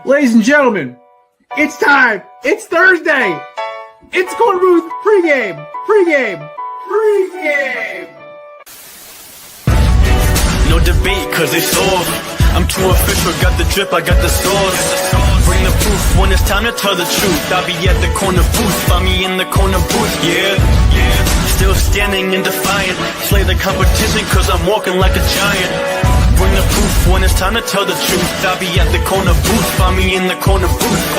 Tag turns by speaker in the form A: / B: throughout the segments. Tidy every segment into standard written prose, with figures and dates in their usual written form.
A: Ladies and gentlemen, it's time. It's Thursday. It's Korner Booth pregame.
B: No debate, cause it's over. I'm too official, got the drip, I got the sauce. Bring the proof when it's time to tell the truth. I'll be at the corner booth, find me in the corner booth, yeah. Still standing and defiant. Slay the competition, cause I'm walking like a giant. Bring the proof when it's time to tell the truth. I'll be at the corner booth, find me in the corner booth.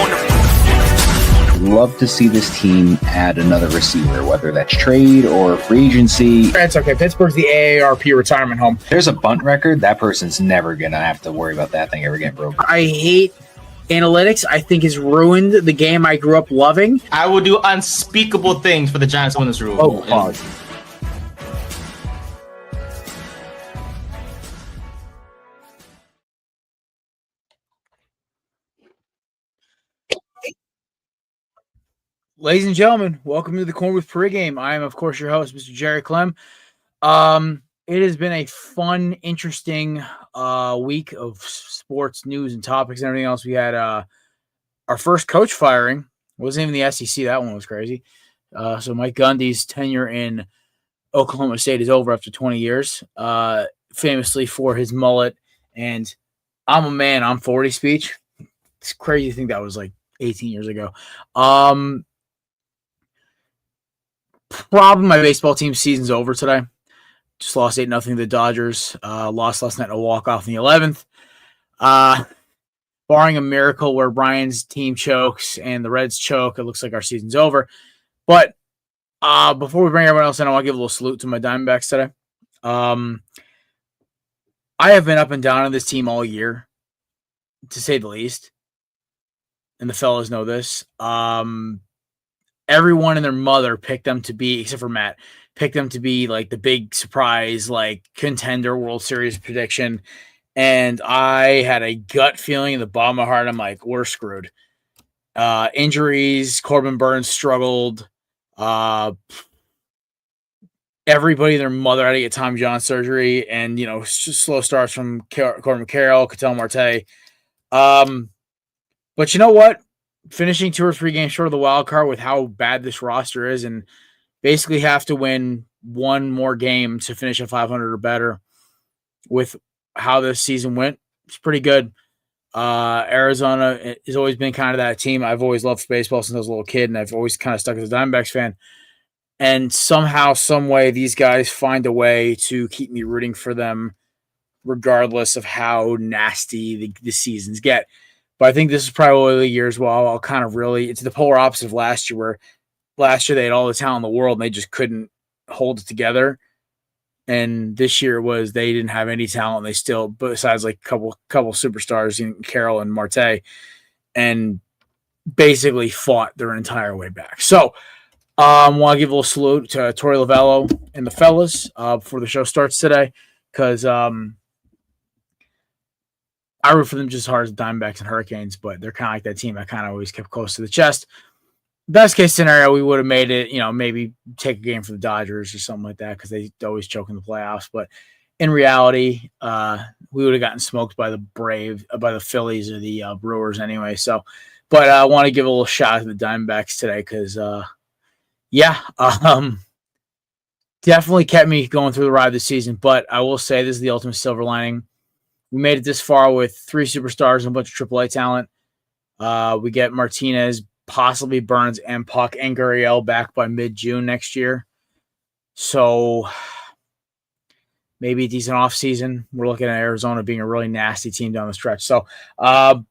C: Love to see this team add another receiver, whether that's trade or free agency.
A: That's okay. Pittsburgh's the AARP retirement home.
C: There's a bunt record. That person's never going to have to worry about that thing ever getting broken.
A: I hate analytics. I think it's ruined the game I grew up loving.
D: I will do unspeakable things for the Giants to win this rule.
A: Oh, pause. Ladies and gentlemen, welcome to the Korner Booth pregame. I am, of course, your host, Mr. Jerry Clem. It has been a fun, interesting week of sports news and topics and everything else. We had our first coach firing. It wasn't even the SEC. That one was crazy. So Mike Gundy's tenure in Oklahoma State is over after 20 years, famously for his mullet and "I'm a man, I'm 40" speech. It's crazy to think that was like 18 years ago. Problem, my baseball team season's over today. Just lost 8-0 to the Dodgers. Lost last night in a walk-off in the 11th. Barring a miracle where Brian's team chokes and the Reds choke, it looks like our season's over. But before we bring everyone else in, I want to give a little salute to my Diamondbacks today. I have been up and down on this team all year, to say the least. And the fellas know this. Everyone and their mother picked them to be, except for Matt, picked them to be like the big surprise, like contender World Series prediction. And I had a gut feeling in the bottom of my heart. I'm like, we're screwed. Injuries, Corbin Burns struggled. Everybody and their mother had to get Tom John surgery. And, slow starts from Corbin Carroll, Ketel Marte. But you know what? Finishing 2 or 3 games short of the wild card with how bad this roster is, and basically have to win one more game to finish at 500 or better with how this season went. It's pretty good. Arizona has always been kind of that team. I've always loved baseball since I was a little kid, and I've always kind of stuck as a Diamondbacks fan. And somehow, some way, these guys find a way to keep me rooting for them regardless of how nasty the seasons get. But I think this is probably one of the years where I'll kind of really – it's the polar opposite of last year, where last year they had all the talent in the world and they just couldn't hold it together. And this year was they didn't have any talent. They still – besides like a couple superstars in Carroll and Marte, and basically fought their entire way back. So I want to give a little salute to Torey Lovello and the fellas before the show starts today, because I root for them just as hard as the Diamondbacks and Hurricanes, but they're kind of like that team I kind of always kept close to the chest. Best case scenario, we would have made it, maybe take a game for the Dodgers or something like that, because they always choke in the playoffs. But in reality, we would have gotten smoked by the Phillies or the Brewers anyway. So, but I want to give a little shout out to the Diamondbacks today, because, definitely kept me going through the ride this season. But I will say this is the ultimate silver lining. We made it this far with 3 superstars and a bunch of AAA talent. We get Martinez, possibly Burns, and Puck and Gurriel back by mid-June next year. So maybe a decent offseason. We're looking at Arizona being a really nasty team down the stretch. So, that's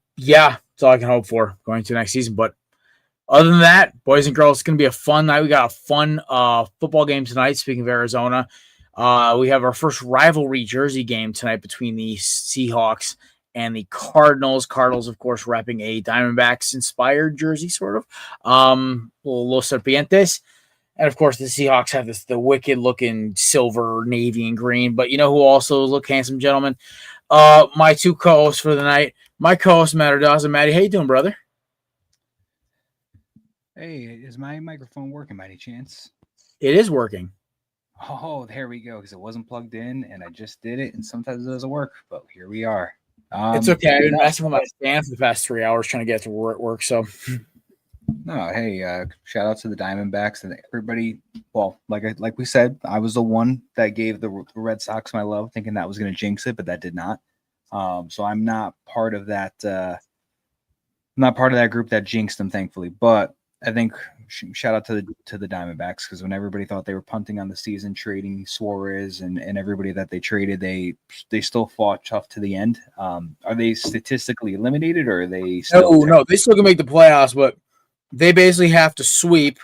A: all I can hope for going into next season. But other than that, boys and girls, it's going to be a fun night. We got a fun football game tonight, speaking of Arizona. We have our first rivalry jersey game tonight between the Seahawks and the Cardinals. Cardinals, of course, repping a Diamondbacks-inspired jersey, sort of. Los Serpientes. And, of course, the Seahawks have the wicked-looking silver, navy, and green. But you know who also look handsome, gentlemen? My 2 co-hosts for the night. My co-host, Matt Ardaza. Matty, how you doing, brother?
E: Hey, is my microphone working by any chance?
A: It is working.
E: Oh, there we go, because it wasn't plugged in, and I just did it, and sometimes it doesn't work, but here we are.
A: It's okay. I've been messing with my stand for the past 3 hours trying to get to work. So,
C: no, hey, shout out to the Diamondbacks and everybody. Well, like we said, I was the one that gave the Red Sox my love, thinking that was going to jinx it, but that did not. So I'm not part of that. I'm not part of that group that jinxed them, thankfully. But I think shout out to the Diamondbacks, because when everybody thought they were punting on the season, trading Suarez and everybody that they traded, they still fought tough to the end. Are they statistically eliminated, or are they still?
A: No, they still can make the playoffs, but they basically have to sweep,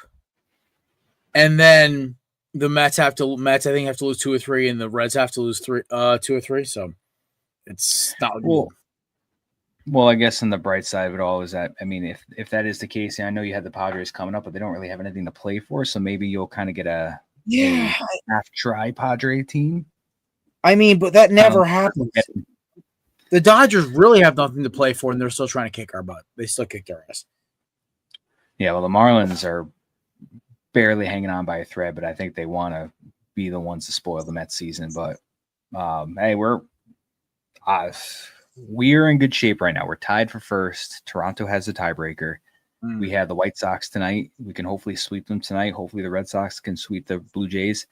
A: and then the Mets I think have to lose 2 or 3, and the Reds have to lose 2 or 3. So it's not
C: good. Well, I guess on the bright side of it all is that, I mean, if that is the case, and I know you had the Padres coming up, but they don't really have anything to play for, so maybe you'll kind of get a half-try Padre team.
A: I mean, but that never happens. The Dodgers really have nothing to play for, and they're still trying to kick our butt. They still kicked our ass.
C: Yeah, well, the Marlins are barely hanging on by a thread, but I think they want to be the ones to spoil the Mets season. But, hey, we're in good shape right now. We're tied for first. Toronto has the tiebreaker. We have the White Sox tonight. We can hopefully sweep them tonight. Hopefully the Red Sox can sweep the Blue Jays.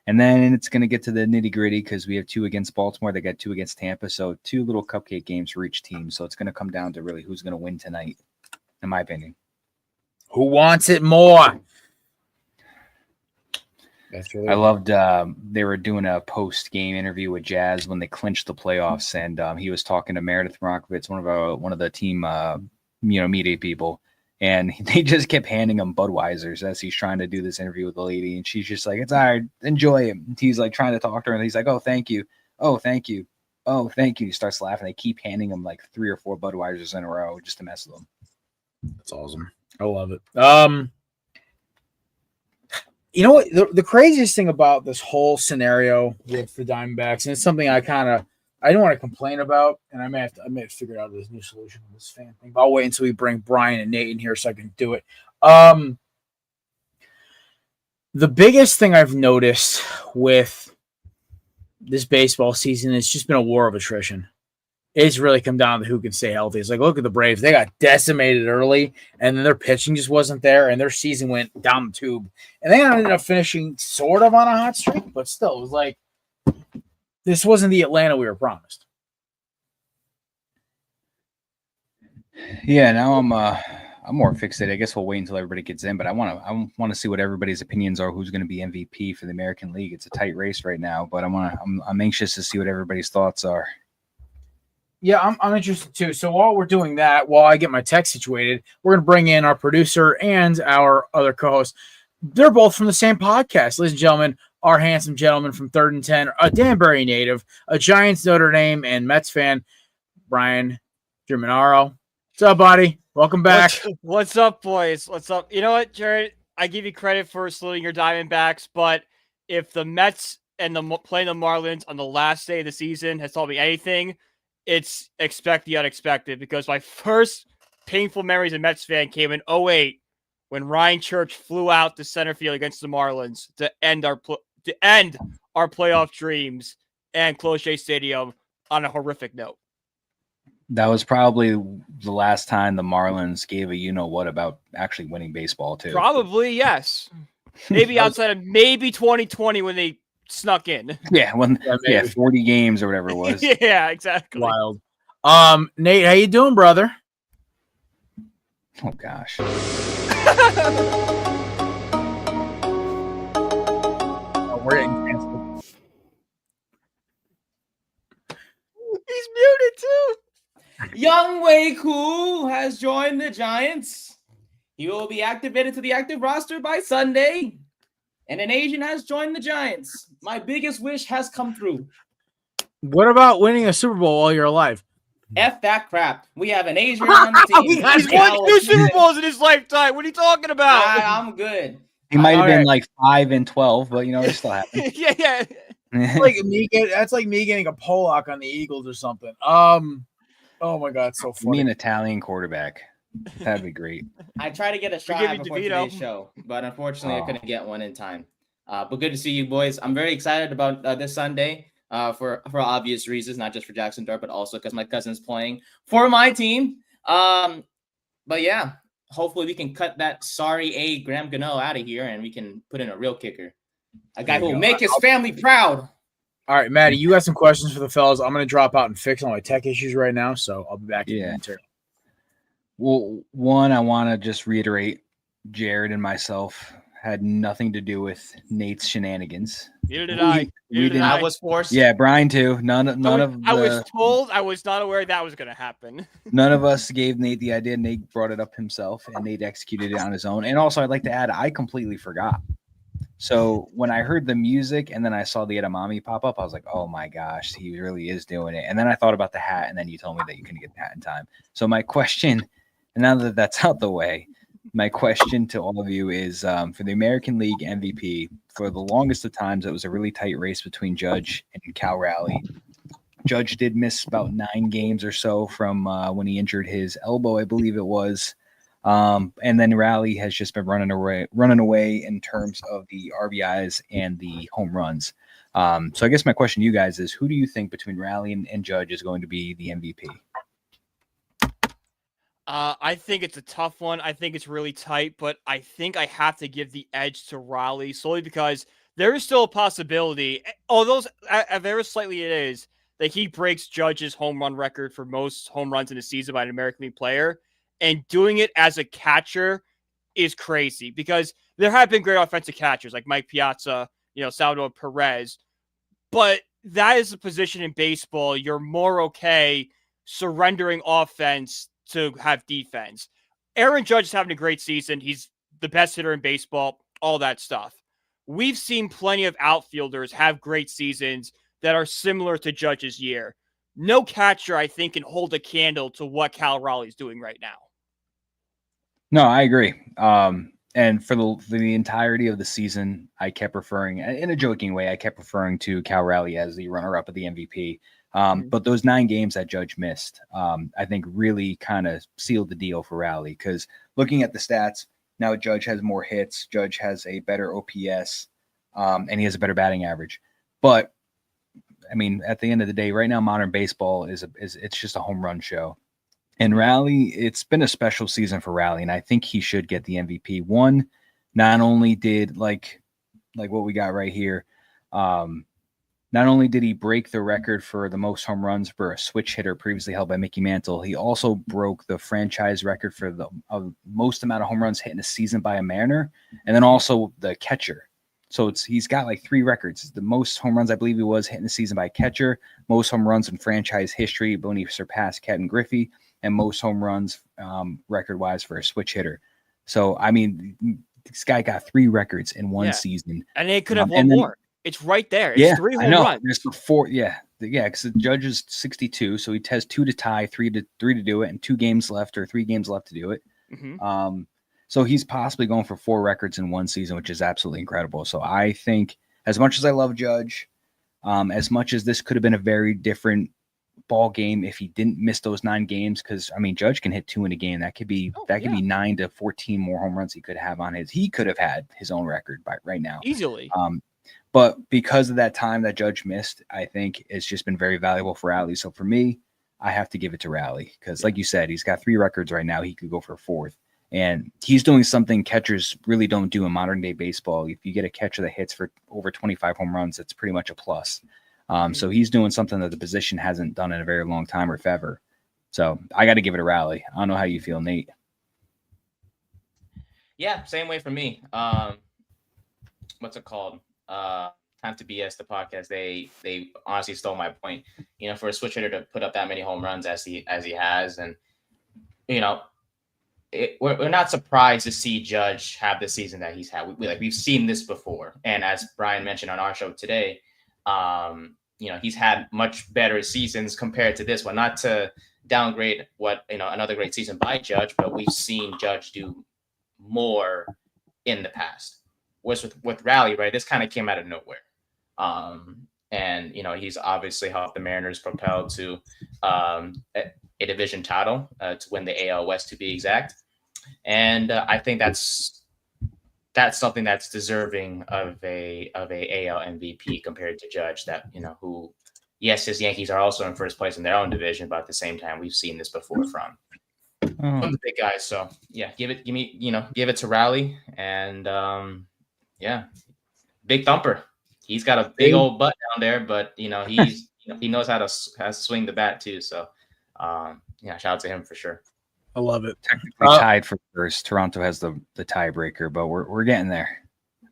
C: And then it's going to get to the nitty-gritty, because we have 2 against Baltimore. They got 2 against Tampa. So 2 little cupcake games for each team. So it's going to come down to really who's going to win tonight, in my opinion.
A: Who wants it more?
C: I loved they were doing a post-game interview with Jazz when they clinched the playoffs, and he was talking to Meredith Marakovitz, one of the team media people, and they just kept handing him Budweisers as he's trying to do this interview with the lady, and she's just like, "It's all right, enjoy him." He's like trying to talk to her, and he's like, "Oh, thank you. Oh, thank you. Oh, thank you." He starts laughing. They keep handing him like 3 or 4 Budweisers in a row just to mess with him.
A: That's awesome. I love it. You know what? The craziest thing about this whole scenario with the Diamondbacks, and it's something I don't want to complain about, and I may have figured out this new solution to this fan thing. But I'll wait until we bring Brian and Nate in here so I can do it. The biggest thing I've noticed with this baseball season has just been a war of attrition. It's really come down to who can stay healthy. It's like, look at the Braves. They got decimated early, and then their pitching just wasn't there, and their season went down the tube. And they ended up finishing sort of on a hot streak, but still, it was like, this wasn't the Atlanta we were promised.
C: Yeah, now I'm more fixated. I guess we'll wait until everybody gets in, but I want to see what everybody's opinions are. Who's going to be MVP for the American League? It's a tight race right now, but I'm anxious to see what everybody's thoughts are.
A: Yeah, I'm interested too. So while we're doing that, while I get my tech situated, we're going to bring in our producer and our other co-host. They're both from the same podcast. Ladies and gentlemen, our handsome gentleman from 3rd and 10, a Danbury native, a Giants, Notre Dame, and Mets fan, Brian Germanaro. What's up, buddy? Welcome back.
F: What's up, boys? What's up? You know what, Jared? I give you credit for saluting your Diamondbacks, but if the Mets and playing the Marlins on the last day of the season has taught me anything, it's expect the unexpected, because my first painful memories of Mets fan came in 2008 when Ryan Church flew out to center field against the Marlins to end our playoff dreams and close Shea Stadium on a horrific note.
C: That was probably the last time the Marlins gave a you-know-what about actually winning baseball, too.
F: Probably, yes. Maybe outside of maybe 2020 when they snuck in.
C: Yeah, 40 games or whatever it was.
F: Yeah, exactly.
A: Wild. Nate, how you doing, brother?
C: Oh gosh.
A: We're getting canceled.
F: He's muted too.
G: Young Wei Koo has joined the Giants. He will be activated to the active roster by Sunday. And an Asian has joined the Giants. My biggest wish has come through.
A: What about winning a Super Bowl while you're alive?
G: F that crap. We have an Asian on the team.
F: He's won 2 Super Bowls in his lifetime. What are you talking about?
G: I'm good.
C: He might have been like 5 and 12, but it still happened.
F: Yeah.
A: That's like me getting a Pollock on the Eagles or something. Oh my God, so funny.
C: Me an Italian quarterback. That'd be great.
G: I tried to get a shot before today's show, but unfortunately I couldn't get one in time. But good to see you boys. I'm very excited about this Sunday. for obvious reasons, not just for Jackson Dart, but also because my cousin's playing for my team. But yeah, hopefully we can cut that sorry A Graham Gano out of here and we can put in a real kicker, a guy who will make his family proud.
A: All right, Maddie, you got some questions for the fellas. I'm going to drop out and fix all my tech issues right now, so I'll be back in a minute.
C: Well, one, I want to just reiterate, Jared and myself had nothing to do with Nate's shenanigans.
F: Neither did I.
D: I was forced.
C: Yeah, Brian too.
F: I was told. I was not aware that was going to happen.
C: None of us gave Nate the idea. Nate brought it up himself, and Nate executed it on his own. And also, I'd like to add, I completely forgot. So when I heard the music and then I saw the edamame pop up, I was like, oh my gosh, he really is doing it. And then I thought about the hat, and then you told me that you couldn't get the hat in time. So my question, and now that that's out the way, my question to all of you is for the American League MVP, for the longest of times, it was a really tight race between Judge and Cal Raleigh. Judge did miss about 9 games or so from when he injured his elbow, I believe it was. And then Raleigh has just been running away in terms of the RBIs and the home runs. So I guess my question to you guys is, who do you think between Raleigh and Judge is going to be the MVP?
F: I think it's a tough one. I think it's really tight, but I think I have to give the edge to Raleigh solely because there is still a possibility, although very slightly it is, that he breaks Judge's home run record for most home runs in a season by an American League player. And doing it as a catcher is crazy because there have been great offensive catchers like Mike Piazza, Salvador Perez, but that is a position in baseball you're more okay surrendering offense to have defense. Aaron Judge is having a great season. He's the best hitter in baseball, all that stuff. We've seen plenty of outfielders have great seasons that are similar to Judge's year. No catcher, I think, can hold a candle to what Cal Raleigh's doing right now.
C: No, I agree. And for the entirety of the season, I kept referring, in a joking way, to Cal Raleigh as the runner-up of the MVP. But those 9 games that Judge missed, I think really kind of sealed the deal for Raleigh because looking at the stats, now Judge has more hits, Judge has a better OPS, and he has a better batting average. But, I mean, at the end of the day, right now, modern baseball it's just a home run show. And Raleigh, it's been a special season for Raleigh, and I think he should get the MVP. One, not only did, like what we got right here, not only did he break the record for the most home runs for a switch hitter previously held by Mickey Mantle, he also broke the franchise record for the most amount of home runs hit in a season by a Mariner, and then also the catcher. So he's got like 3 records. The most home runs, I believe he was, hit in the season by a catcher, most home runs in franchise history when he surpassed Ken Griffey, and most home runs record-wise for a switch hitter. So, I mean, this guy got 3 records in one season.
F: And they could have won more. It's right there. It's 3 home runs.
C: There's 4. Because the Judge is 62, so he has 2 to tie, 3 to do it, and 2 games left or 3 games left to do it. Mm-hmm. So he's possibly going for 4 records in one season, which is absolutely incredible. So I think, as much as I love Judge, as much as this could have been a very different ball game if he didn't miss those 9 games, because I mean, Judge can hit 2 in a game. That could be be 9 to 14 more home runs he could have on his. He could have had his own record by right now
F: easily.
C: But because of that time that Judge missed, I think it's just been very valuable for Raleigh. So for me, I have to give it to Raleigh because, like you said, he's got 3 records right now. He could go for a 4th. And he's doing something catchers really don't do in modern day baseball. If you get a catcher that hits for over 25 home runs, that's pretty much a plus. So he's doing something that the position hasn't done in a very long time, or if ever. So I got to give it a Raleigh. I don't know how you feel, Nate.
D: Yeah, same way for me. What's it called? Time to BS the podcast. They honestly stole my point. For a switch hitter to put up that many home runs as he has, and we're not surprised to see Judge have the season that he's had. We've seen this before, and as Brian mentioned on our show today, he's had much better seasons compared to this one. Not to downgrade what another great season by Judge, but we've seen Judge do more in the past. Whereas with Raleigh, right, this kind of came out of nowhere, and he's obviously helped the Mariners propel to a division title to win the AL West, to be exact. And I think that's something that's deserving of a AL MVP compared to Judge, that who yes, his Yankees are also in first place in their own division, but at the same time, we've seen this before from the big guys. So yeah, give it to Raleigh, and big thumper. He's got a big old butt down there, but he knows how to swing the bat too. So shout out to him for sure.
A: I love it.
C: Technically tied for first. Toronto has the tiebreaker, but we're getting there.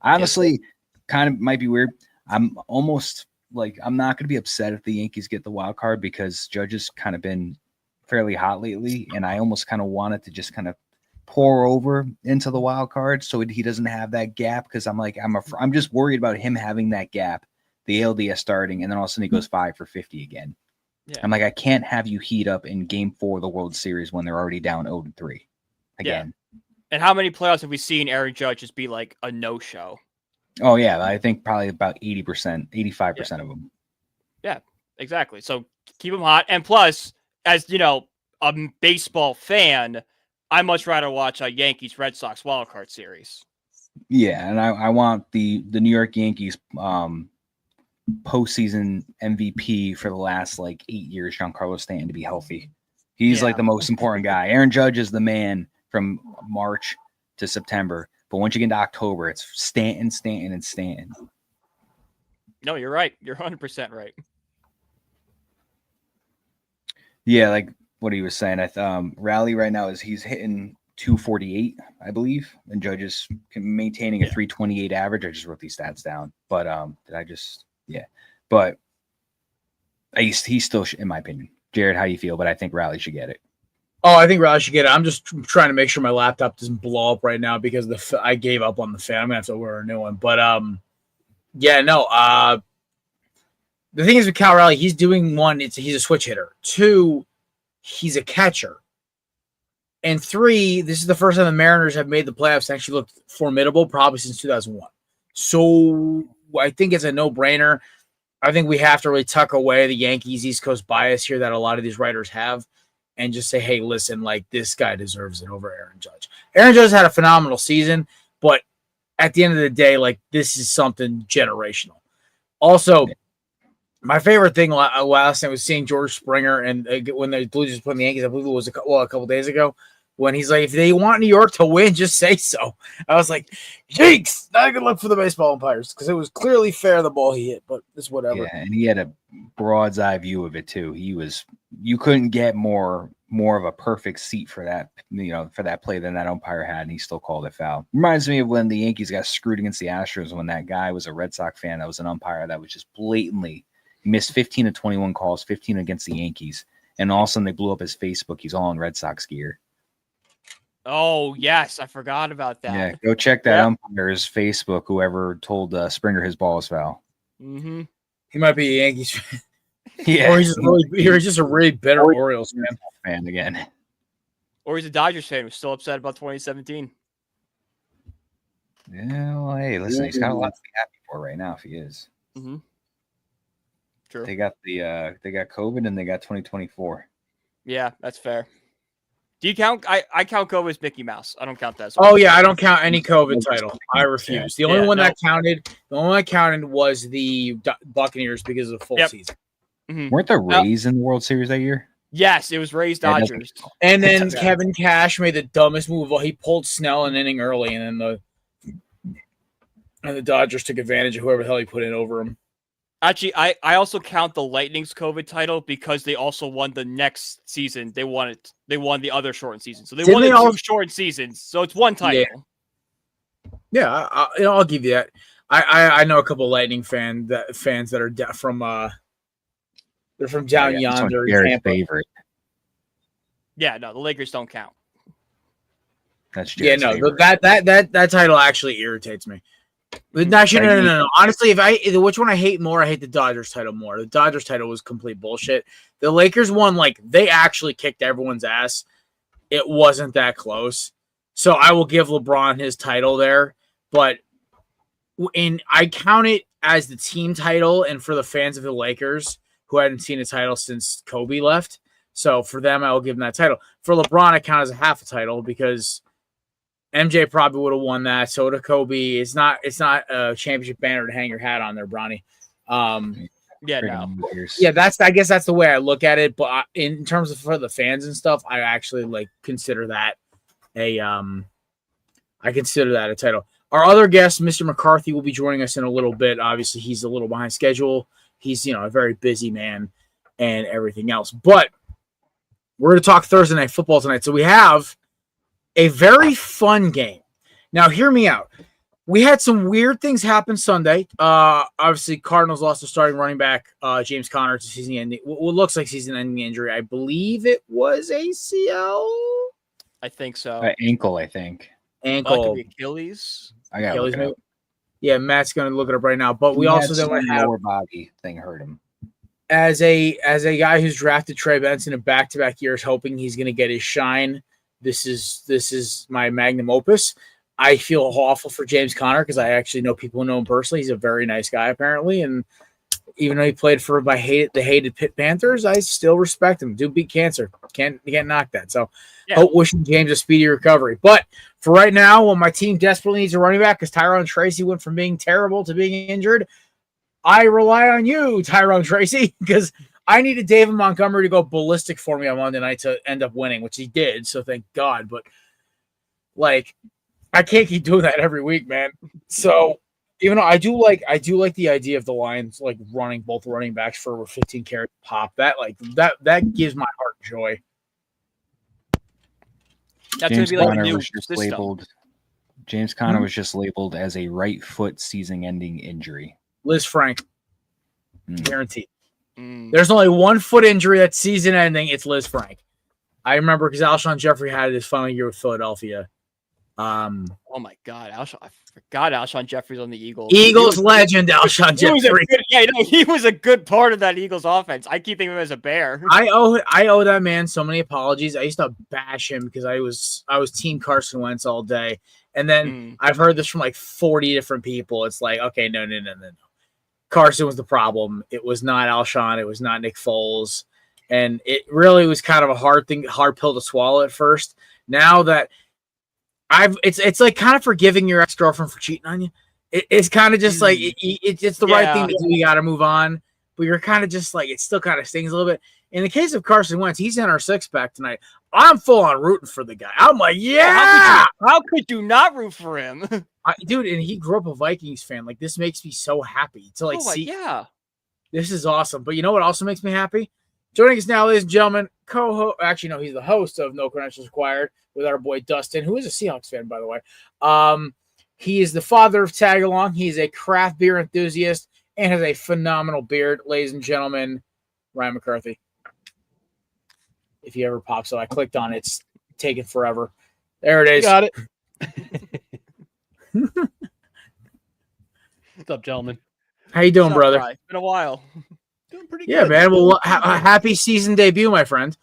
C: Honestly, kind of might be weird. I'm almost like I'm not going to be upset if the Yankees get the wild card because Judge has kind of been fairly hot lately, and I almost kind of wanted to just kind of pour over into the wild card so he doesn't have that gap because I'm just worried about him having that gap, the ALDS starting, and then all of a sudden he goes 5 for 50 again.
F: Yeah.
C: I'm like, I can't have you heat up in Game 4 of the World Series when they're already down 0-3 again.
F: Yeah. And how many playoffs have we seen Aaron Judge just be like a no-show?
C: Oh yeah, I think probably about 80%, 85% of them.
F: Yeah, exactly. So keep him hot, and plus, as a baseball fan, I much rather watch a Yankees Red Sox wild card series.
C: Yeah, and I want the New York Yankees postseason MVP for the last 8 years, Giancarlo Stanton, to be healthy. He's the most important guy. Aaron Judge is the man from March to September, but once you get into October, it's Stanton, and Stanton.
F: No, you're right. You're 100% right.
C: Yeah, like what he was saying. Raleigh right now he's hitting 248, I believe, and Judge is maintaining a 328 average. I just wrote these stats down, but but he's still, in my opinion. Jared, how you feel? But I think Raleigh should get it.
A: Oh, I think Raleigh should get it. I'm just trying to make sure my laptop doesn't blow up right now because I gave up on the fan. I'm gonna have to order a new one. But the thing is with Cal Raleigh, he's doing one. He's a switch hitter. 2, he's a catcher. And 3, this is the first time the Mariners have made the playoffs and actually looked formidable, probably since 2001. So I think it's a no-brainer. I think we have to really tuck away the Yankees East Coast bias here that a lot of these writers have and just say, hey, listen, this guy deserves it over Aaron Judge. Aaron Judge had a phenomenal season, but at the end of the day, this is something generational. Also, my favorite thing last night was seeing George Springer and when the Blue Jays put in the Yankees, I believe it was a couple days ago, when he's like, if they want New York to win, just say so. I was like, jinx, not a good look for the baseball umpires because it was clearly fair the ball he hit, but it's whatever.
C: Yeah, and he had a broad's eye view of it too. You couldn't get more of a perfect seat for that, for that play than that umpire had, and he still called it foul. Reminds me of when the Yankees got screwed against the Astros when that guy was a Red Sox fan that was an umpire that was just blatantly missed 15 of 21 calls, 15 against the Yankees, and all of a sudden they blew up his Facebook. He's all in Red Sox gear.
F: Oh, yes. I forgot about that.
C: Yeah, go check that umpire's Facebook, whoever told Springer his ball is foul.
F: Mm-hmm.
A: He might be a Yankees fan.
C: Yeah.
A: Or he's just a really bitter Orioles
C: fan again.
F: Or he's a Dodgers fan who's still upset about 2017.
C: Yeah, well, hey, listen, he's got a lot to be happy for right now if he is.
F: Mm-hmm. True.
C: They got COVID and they got 2024.
F: Yeah, that's fair. Do you count? I count COVID as Mickey Mouse. I don't count that.
A: Oh yeah, I don't count any COVID title. I refuse. The only one that counted was the Buccaneers because of the full season.
F: Mm-hmm.
C: Weren't the Rays in the World Series that year?
F: Yes, it was Rays Dodgers.
A: And then Kevin Cash made the dumbest move. Well, he pulled Snell an inning early, and then the Dodgers took advantage of whoever the hell he put in over him.
F: Actually, I also count the Lightning's COVID title because they also won the next season. They won the other shortened season. So they won the 2 shortened seasons. So it's one title.
A: Yeah, I'll give you that. I know a couple of Lightning fans that are from they're from down yonder in Tampa.
C: Favorite.
F: Yeah, no, the Lakers don't count.
C: That's Jared's favorite.
A: That title actually irritates me. Actually, no. Honestly, which one I hate more, I hate the Dodgers title more. The Dodgers title was complete bullshit. The Lakers one, they actually kicked everyone's ass. It wasn't that close. So I will give LeBron his title there. But I count it as the team title and for the fans of the Lakers who hadn't seen a title since Kobe left. So for them, I will give them that title. For LeBron, I count as a half a title because MJ probably would have won that. So to Kobe, it's not a championship banner to hang your hat on there, Bronny.
F: Yeah, no.
A: Yeah, I guess that's the way I look at it. But in terms of for the fans and stuff, I actually like consider that a title. Our other guest, Mr. McCarthy, will be joining us in a little bit. Obviously, he's a little behind schedule. He's a very busy man and everything else. But we're going to talk Thursday Night Football tonight. So we have a very fun game. Now, hear me out. We had some weird things happen Sunday. Obviously, Cardinals lost their starting running back, James Conner, to season-ending. What looks like season-ending injury. I believe it was ACL.
F: I think so.
C: Ankle, I think.
F: Ankle. Could be Achilles.
C: I got look it up.
A: Yeah, Matt's going to look it up right now. But we also then have
C: lower body thing hurt him.
A: As a guy who's drafted Trey Benson in back-to-back years, hoping he's going to get his shine. This is my magnum opus. I feel awful for James Conner because I actually know people who know him personally. He's a very nice guy, apparently. And even though he played for the hated Pitt Panthers, I still respect him. Dude beat cancer. Can't knock that. So wishing James a speedy recovery. But for right now, when my team desperately needs a running back because Tyrone Tracy went from being terrible to being injured, I rely on you, Tyrone Tracy, because I needed David Montgomery to go ballistic for me on Monday night to end up winning, which he did. So thank God. But I can't keep doing that every week, man. So even though I do like the idea of the Lions like running both running backs for 15 carries pop, that gives my heart joy.
F: That's going to be like a new
C: system. James Conner was just labeled as a right foot season-ending injury.
A: Liz Frank, guaranteed. There's only 1 foot injury that's season-ending. It's Liz Frank. I remember because Alshon Jeffrey had his final year with Philadelphia.
F: Oh my God, I forgot Alshon Jeffrey's on the Eagles.
A: Eagles legend, Alshon Jeffrey.
F: He was a good part of that Eagles offense. I keep thinking of him as a Bear.
A: I owe that man so many apologies. I used to bash him because I was team Carson Wentz all day, and then I've heard this from like 40 different people. It's like, okay, no. Carson was the problem. It was not Alshon. It was not Nick Foles, and it really was kind of a hard pill to swallow at first. Now that it's like kind of forgiving your ex-girlfriend for cheating on you. It's kind of just like it's the right thing to do. You got to move on, but you're kind of just like it still kind of stings a little bit. In the case of Carson Wentz, he's in our 6-pack tonight. I'm full on rooting for the guy. I'm like, yeah.
F: How could you not root for him,
A: dude? And he grew up a Vikings fan. Like this makes me so happy to see.
F: Yeah,
A: this is awesome. But you know what also makes me happy? Joining us now, ladies and gentlemen, actually, no, he's the host of No Credentials Required with our boy Dustin, who is a Seahawks fan, by the way. He is the father of Tag Along. He's a craft beer enthusiast and has a phenomenal beard, ladies and gentlemen. Ryan McCarthy. If he ever pops up, I clicked on it. It's taken forever. There it is.
H: Got it. What's up, gentlemen?
A: How you doing, brother?
F: It's been a while.
H: Doing pretty
A: good. Yeah, man. Well, happy season debut, my friend.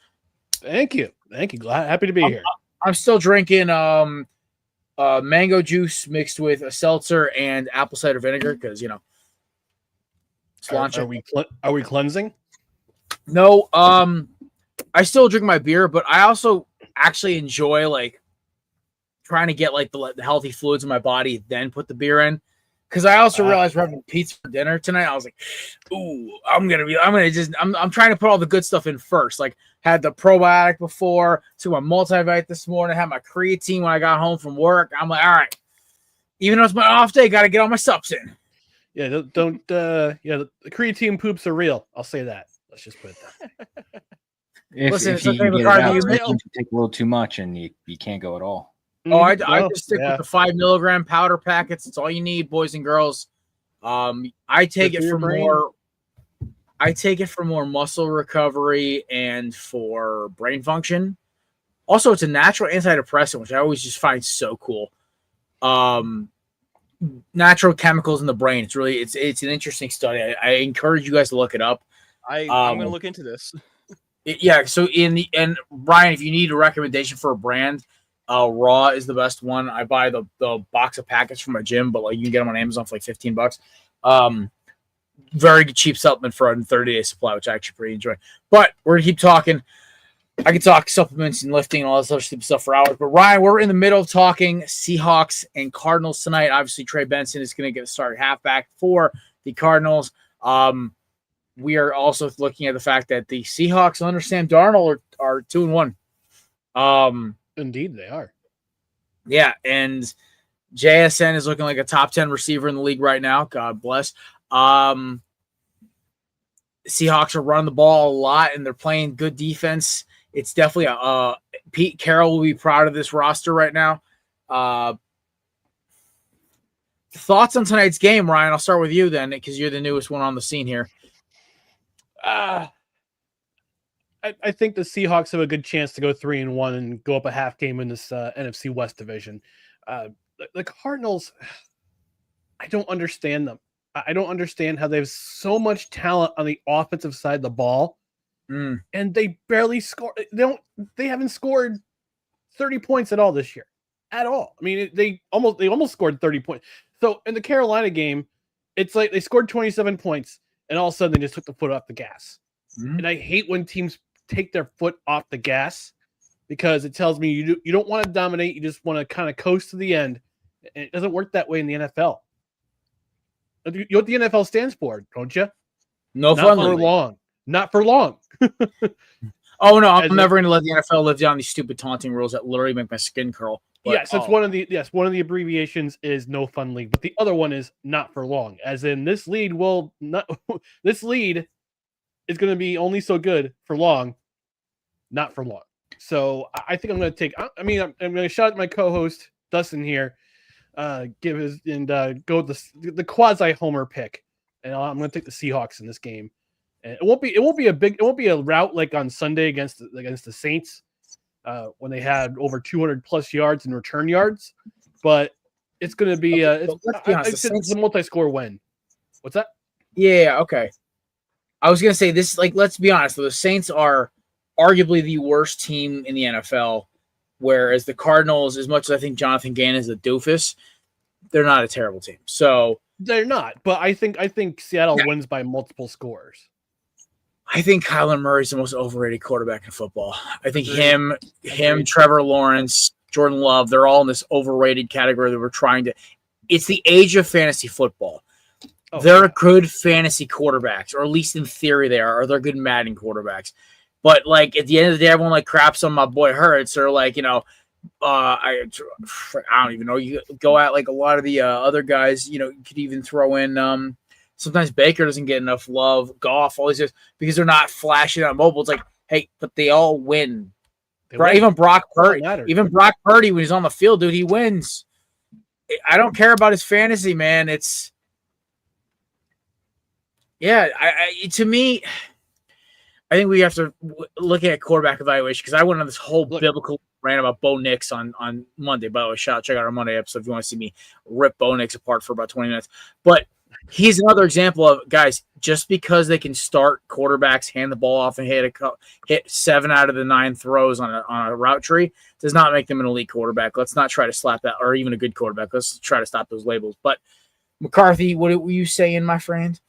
H: Thank you. Happy to be here.
A: I'm still drinking mango juice mixed with a seltzer and apple cider vinegar because it's launching.
H: Are we cleansing?
A: No. I still drink my beer, but I also actually enjoy like trying to get like the healthy fluids in my body, then put the beer in. Because I also realized we're having pizza for dinner tonight. I was like, "Ooh, I'm trying to put all the good stuff in first. Like, had the probiotic before, took my multivite this morning, had my creatine when I got home from work. I'm like, all right, even though it's my off day, got to get all my subs in.
H: Yeah, the creatine poops are real. I'll say that. Let's just put it that.
C: If you get it out, you take a little too much and you can't go at all.
A: Oh, I just stick with the 5 milligram powder packets. It's all you need, boys and girls. I take it for more. I take it for more muscle recovery and for brain function. Also, it's a natural antidepressant, which I always just find so cool. Natural chemicals in the brain. It's an interesting study. I encourage you guys to look it up.
F: I'm going to look into this.
A: So and Brian, if you need a recommendation for a brand. Raw is the best one. I buy the box of packets from my gym, but like you can get them on Amazon for like $15. Very cheap supplement for a 30-day supply, which I actually pretty enjoy. But we're gonna keep talking. I can talk supplements and lifting and all this other stuff for hours. But Ryan, we're in the middle of talking Seahawks and Cardinals tonight. Obviously, Trey Benson is gonna get a start halfback for the Cardinals. we are also looking at the fact that the Seahawks under Sam Darnold are 2-1.
H: Indeed, they are.
A: Yeah, and JSN is looking like a top 10 receiver in the league right now. God bless. Seahawks are running the ball a lot, and they're playing good defense. It's definitely Pete Carroll will be proud of this roster right now. Thoughts on tonight's game, Ryan? I'll start with you then, because you're the newest one on the scene here.
H: I think the Seahawks have a good chance to go 3-1 and go up a half game in this NFC West division. The Cardinals, I don't understand them. I don't understand how they have so much talent on the offensive side of the ball, and they barely score. They haven't scored 30 points at all this year, at all. I mean, they almost scored 30 points. So in the Carolina game, it's like they scored 27 points, and all of a sudden they just took the foot off the gas. And I hate when teams take their foot off the gas, because it tells me you don't want to dominate. You just want to kind of coast to the end. And it doesn't work that way in the NFL. You know what the NFL stands for, don't you?
A: Not
H: for long. Not for long.
A: Oh no, I'm never going to let the NFL live down these stupid taunting rules that literally make my skin curl. But,
H: yes, it's one of the abbreviations is no fun league, but the other one is not for long. As in this lead this lead is going to be only so good for long, not for long. So I think I'm going to take. I'm going to shout out my co-host Dustin here. Give his and go the quasi homer pick, and I'm going to take the Seahawks in this game. And it won't be a rout like on Sunday against the Saints when they had over 200 plus yards in return yards, but it's going to be it's a multi-score win. What's that?
A: Yeah, okay. I was going to say this. Like, let's be honest, the Saints are arguably the worst team in the NFL. Whereas the Cardinals, as much as I think Jonathan Gannon is a doofus, they're not a terrible team. So
H: they're not, but I think Seattle wins by multiple scores.
A: I think Kyler Murray's the most overrated quarterback in football. I think him, Trevor Lawrence, Jordan Love, they're all in this overrated category that we're trying to. It's the age of fantasy football. They're good fantasy quarterbacks, or at least in theory they are, or they're good Madden quarterbacks. But, like, at the end of the day, everyone, like, craps on my boy Hurts, or, like, I don't even know. You go at, like, a lot of the other guys, you could even throw in sometimes Baker doesn't get enough love, Goff, all these guys, because they're not flashing on mobile. It's like, hey, but they all win. Right? Even Brock Purdy, when he's on the field, dude, he wins. I don't care about his fantasy, man. It's – yeah, to me – I think we have to look at quarterback evaluation, because I went on this whole biblical rant about Bo Nix on Monday. By the way, check out our Monday episode if you want to see me rip Bo Nix apart for about 20 minutes. But he's another example of, guys, just because they can start quarterbacks, hand the ball off, and hit 7 out of the 9 throws on a route tree does not make them an elite quarterback. Let's not try to slap that, or even a good quarterback. Let's try to stop those labels. But McCarthy, what were you saying, my friend?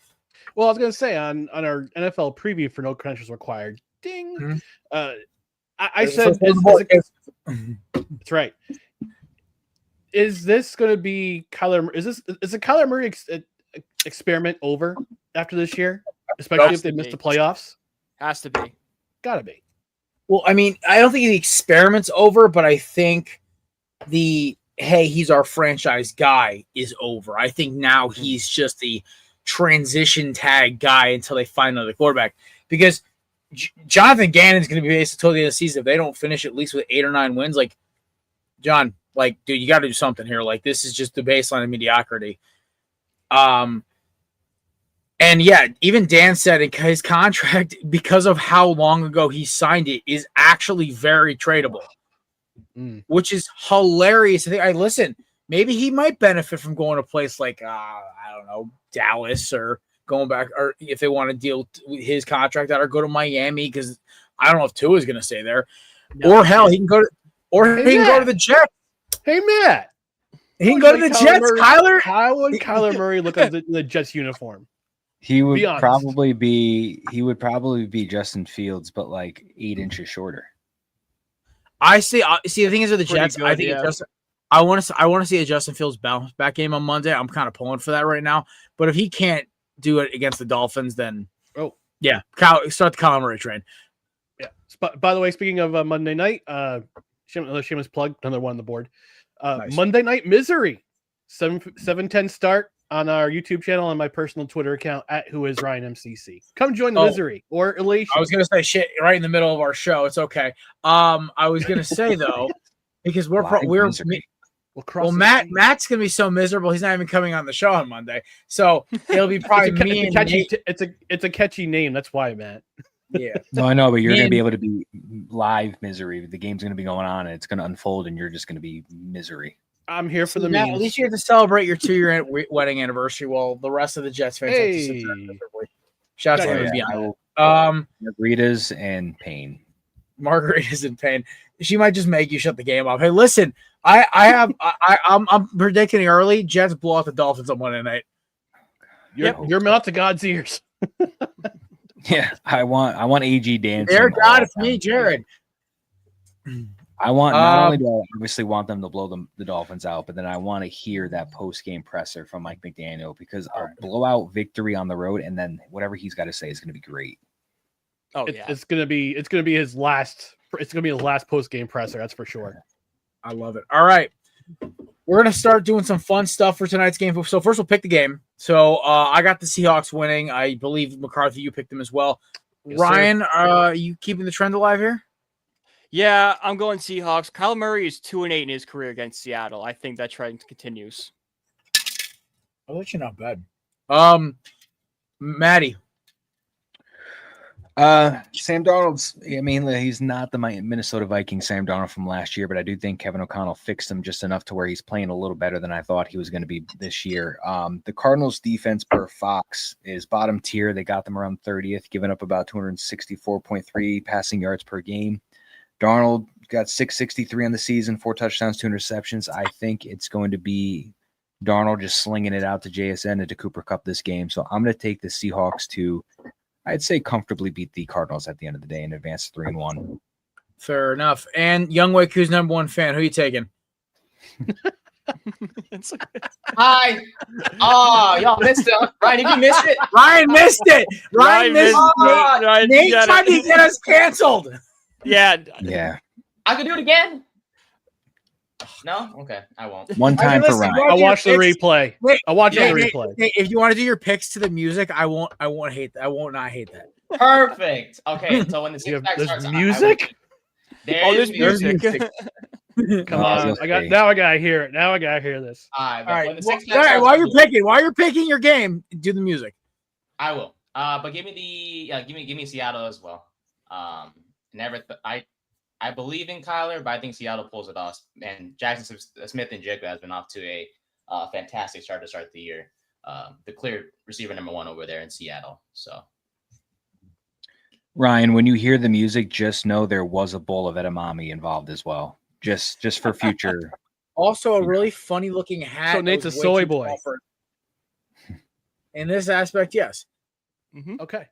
H: Well, I was going to say on our NFL preview for No Credentials Required, ding. I said, that's right. Is this going to be Kyler? Is the Kyler Murray experiment over after this year, especially if they miss the playoffs?
F: Has to be.
H: Gotta be.
A: Well, I mean, I don't think the experiment's over, but I think hey, he's our franchise guy is over. I think now he's just the transition tag guy until they find another quarterback, because Jonathan Gannon's going to be basically till the end of the season. If they don't finish at least with 8 or 9 wins, like, John, like, dude, you got to do something here. Like, this is just the baseline of mediocrity. And yeah, even Dan said his contract, because of how long ago he signed it, is actually very tradable, which is hilarious. I listen, maybe he might benefit from going to a place like, I don't know, Dallas, or going back, or if they want to deal with his contract out, or go to Miami, because I don't know if Tua is going to stay there. No, or hell, he can go to, or he can go to the Jets.
H: Hey, Matt.
A: He can go to the Jets, Kyler.
H: How would Kyler Murray look at the Jets uniform?
C: He would probably be Justin Fields, but like 8 inches shorter.
A: I see. The thing is with the Jets, I think I want to see a Justin Fields bounce back game on Monday. I'm kind of pulling for that right now. But if he can't do it against the Dolphins, then Yeah, start the Kyler Murray train.
H: Yeah. By the way, speaking of Monday night, shameless plug, another one on the board.
A: Nice.
H: Monday Night Misery, 7:10 start on our YouTube channel and my personal Twitter account at @WhoIsRyanMCC. Come join the misery or elation.
A: I was gonna say shit right in the middle of our show. It's okay. I was gonna say though, because Matt's gonna be so miserable. He's not even coming on the show on Monday, so it'll be probably me.
H: It's a catchy name. That's why, Matt.
A: Yeah.
C: No, I know, but you're going to be able to be live misery. The game's going to be going on, and it's going to unfold, and you're just going to be misery.
H: I'm here for the
A: Matt,
H: memes.
A: at least you have to celebrate your 2-year wedding anniversary while the rest of the Jets fans have to sit there miserably. Shout out to him and beyond.
C: Margaritas and pain.
A: Margaritas in pain. She might just make you shut the game off. Hey, listen, I'm predicting early. Jets blow out the Dolphins on Monday night.
H: Your mouth to God's ears.
C: Yeah, I want AG dancing.
A: Dear God, it's me, Jared.
C: I want not only do I obviously want them to blow the Dolphins out, but then I want to hear that post-game presser from Mike McDaniel, because a blowout victory on the road, and then whatever he's got to say is going to be great.
H: It's gonna be his last. It's gonna be his last post-game presser. That's for sure.
A: I love it. All right. We're going to start doing some fun stuff for tonight's game. So first we'll pick the game. So I got the Seahawks winning. I believe, McCarthy, you picked them as well. Yes, Ryan, are you keeping the trend alive here?
F: Yeah, I'm going Seahawks. Kyler Murray is 2-8 in his career against Seattle. I think that trend continues.
A: I'll let you not bad. Maddie.
C: Sam Darnold's, I mean, he's not the Minnesota Vikings Sam Darnold from last year, but I do think Kevin O'Connell fixed him just enough to where he's playing a little better than I thought he was going to be this year. The Cardinals defense per Fox is bottom tier. They got them around 30th, giving up about 264.3 passing yards per game. Darnold got 663 on the season, 4 touchdowns, 2 interceptions. I think it's going to be Darnold just slinging it out to JSN and to Cooper Kupp this game. So I'm going to take the Seahawks to, I'd say, comfortably beat the Cardinals at the end of the day and advance 3-1.
A: Fair enough. And Young Waku's number one fan. Who are you taking?
G: Hi. Oh, y'all missed it. Ryan, if you missed it.
A: Ryan missed it. Ryan missed it. Nate tried to get us canceled.
F: Yeah.
G: I could do it again. No? Okay, I won't.
C: One time for Ryan.
H: I'll watch the replay. I'll watch the replay.
A: If you want to do your picks to the music, I won't hate that. I won't not hate that.
G: Perfect. Okay, so when the six-pack
H: there's
G: starts,
H: music?
G: There's music.
H: Come on. I gotta hear it. Now I gotta hear this.
G: All right.
A: While you're picking your game, do the music.
G: I will. But give me give me Seattle as well. I believe in Kyler, but I think Seattle pulls it off. And Jackson Smith and Jigba has been off to a fantastic start to start the year. The clear receiver number 1 over there in Seattle. So,
C: Ryan, when you hear the music, just know there was a bowl of edamame involved as well. Just for future.
A: Also, a really funny looking hat.
H: So Nate's a soy boy.
A: In this aspect, yes.
H: Mm-hmm. Okay.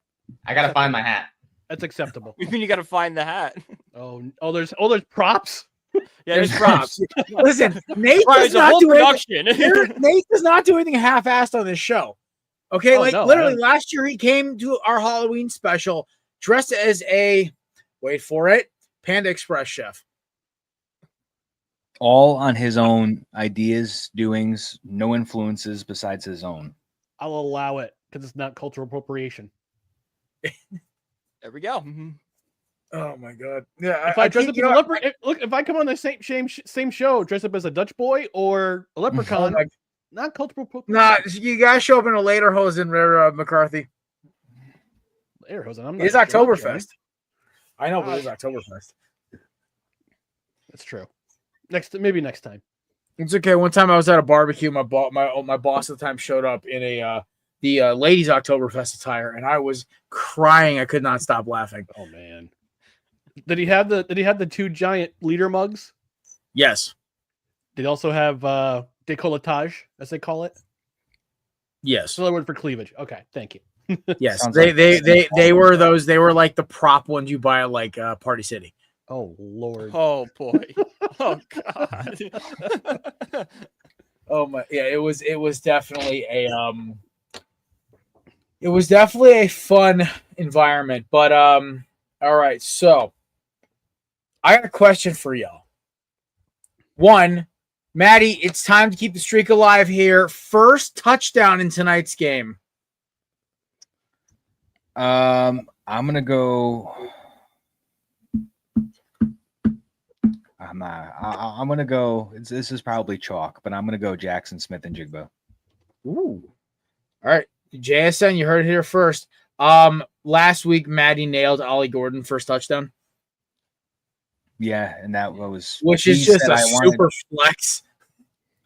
G: I gotta find my hat.
H: That's acceptable.
F: You mean you got to find the hat?
H: There's props.
F: Yeah, there's props.
A: Listen, Nate does not do
F: production.
A: Nate does not do anything half-assed on this show. Okay, literally last year he came to our Halloween special dressed as a Panda Express chef.
C: All on his own ideas, doings, no influences besides his own.
H: I'll allow it because it's not cultural appropriation.
F: There we go. Mm-hmm.
A: Oh my god! Yeah,
H: if I dress up as a leprechaun, if I come on the same show, dress up as a Dutch boy or a leprechaun, not cultural appropriation.
A: Nah, you guys show up in a lederhosen, McCarthy.
H: Lederhosen.
A: It's Oktoberfest. I know, but it's Oktoberfest.
H: That's true. Maybe next time.
A: It's okay. One time I was at a barbecue. My boss at the time showed up in the ladies' Oktoberfest attire, and I was crying. I could not stop laughing.
H: Oh man! Did he have the 2 giant liter mugs?
A: Yes.
H: Did he also have décolletage, as they call it?
A: Yes.
H: Another word for cleavage. Okay, thank you.
A: Yes, they were those. They were like the prop ones you buy at like Party City.
H: Oh Lord.
F: Oh boy. Oh God.
A: Oh my. Yeah. It was definitely a. It was definitely a fun environment. But all right, so I got a question for y'all. One, Maddie, it's time to keep the streak alive here. First touchdown in tonight's game.
C: I'm gonna go. I'm gonna go. This is probably chalk, but I'm gonna go Jackson Smith and Jigba.
A: Ooh. All right, JSN, you heard it here first. Last week Maddie nailed Ollie Gordon first touchdown.
C: Yeah, and that was
A: which is just a super flex.